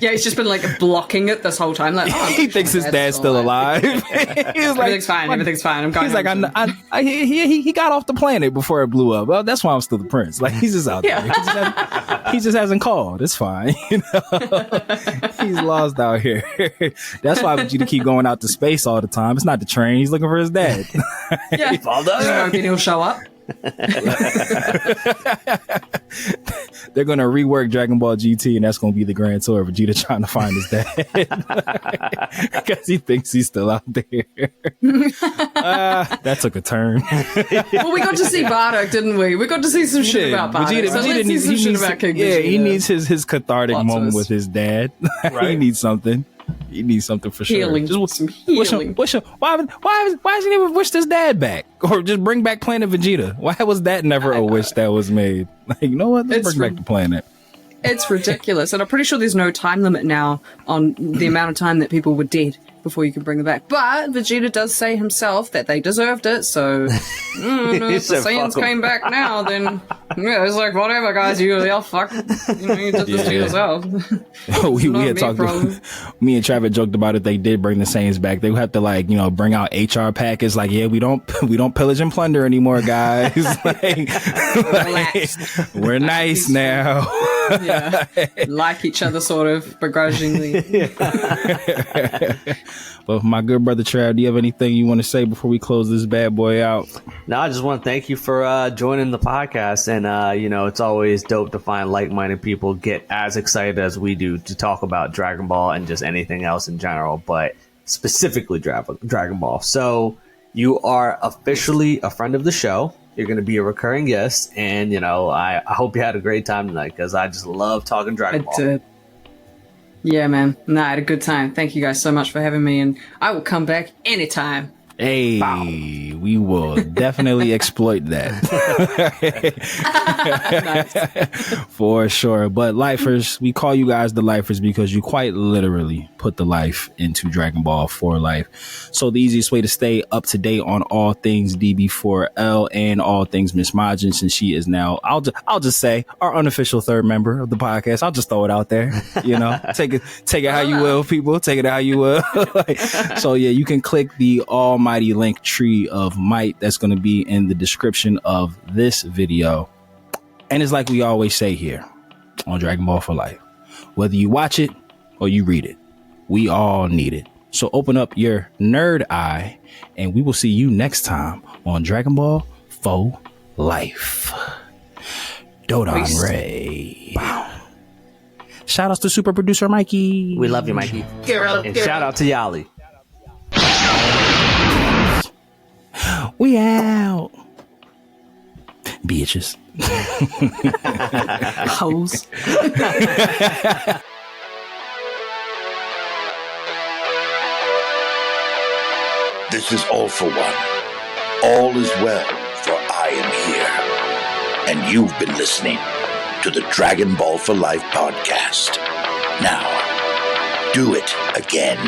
Yeah, he's just been like blocking it this whole time. Like, oh, He thinks his dad's still alive. He was Everything's fine. Everything's fine. I'm going. He's like, he got off the planet before it blew up. Well, that's why I'm still the prince. Like, he's just out there. He just He just hasn't called. It's fine. You know? He's lost out here. That's why Vegeta keep going out to space all the time. It's not the train. He's looking for his dad. Yeah. Just hoping he'll show up. They're gonna rework Dragon Ball GT, and that's gonna be the Grand Tour of Vegeta trying to find his dad because he thinks he's still out there. That took a turn. Well, we got to see Bardock, didn't we? We got to see some shit about Bardock. Let's see some shit about King Vegeta. He needs his cathartic moment with his dad. Right? He needs something. He needs something for sure. Healing. Just some healing. Wish him. Why hasn't he ever wished his dad back? Or just bring back Planet Vegeta? Why was that never a wish that was made? Like, you know what? Let's bring back the planet. It's ridiculous. And I'm pretty sure there's no time limit now on the amount of time that people were dead before you could bring them back. But Vegeta does say himself that they deserved it, so if the Saiyans came back now, then it's like, whatever, guys, y'all fuck. You did this to yourself. we had talked me and Trav had joked about it. They did bring the Saiyans back. They would have to bring out HR packets like, yeah, we don't pillage and plunder anymore, guys. We're nice now. Yeah. Like each other sort of begrudgingly. But my good brother Trav, do you have anything you want to say before we close this bad boy out? No, I just want to thank you for joining the podcast. And, it's always dope to find like-minded people get as excited as we do to talk about Dragon Ball and just anything else in general, but specifically Dragon Ball. So you are officially a friend of the show. You're going to be a recurring guest. And, I hope you had a great time tonight because I just love talking Dragon Ball. I did. Yeah, man. I had a good time. Thank you guys so much for having me, and I will come back anytime. Hey, Bow. We will definitely exploit that. For sure. But lifers, we call you guys the lifers because you quite literally put the life into Dragon Ball for life. So the easiest way to stay up to date on all things DB4L and all things Miss Majin, since she is now, I'll just say, our unofficial third member of the podcast. I'll just throw it out there. Take it how you will, people. Take it how you will. So yeah, you can click the almighty link tree of might that's going to be in the description of this video. And it's like we always say here on Dragon Ball for Life, whether you watch it or you read it, we all need it. So open up your nerd eye and we will see you next time on Dragon Ball for Life. Dodon Ray. Wow. Shout outs to super producer Mikey. We love you, Mikey. And shout out to Yali. We out. Bitches. Hoes. This is All for One. All is well, for I am here. And you've been listening to the Dragon Ball for Life podcast. Now, do it again.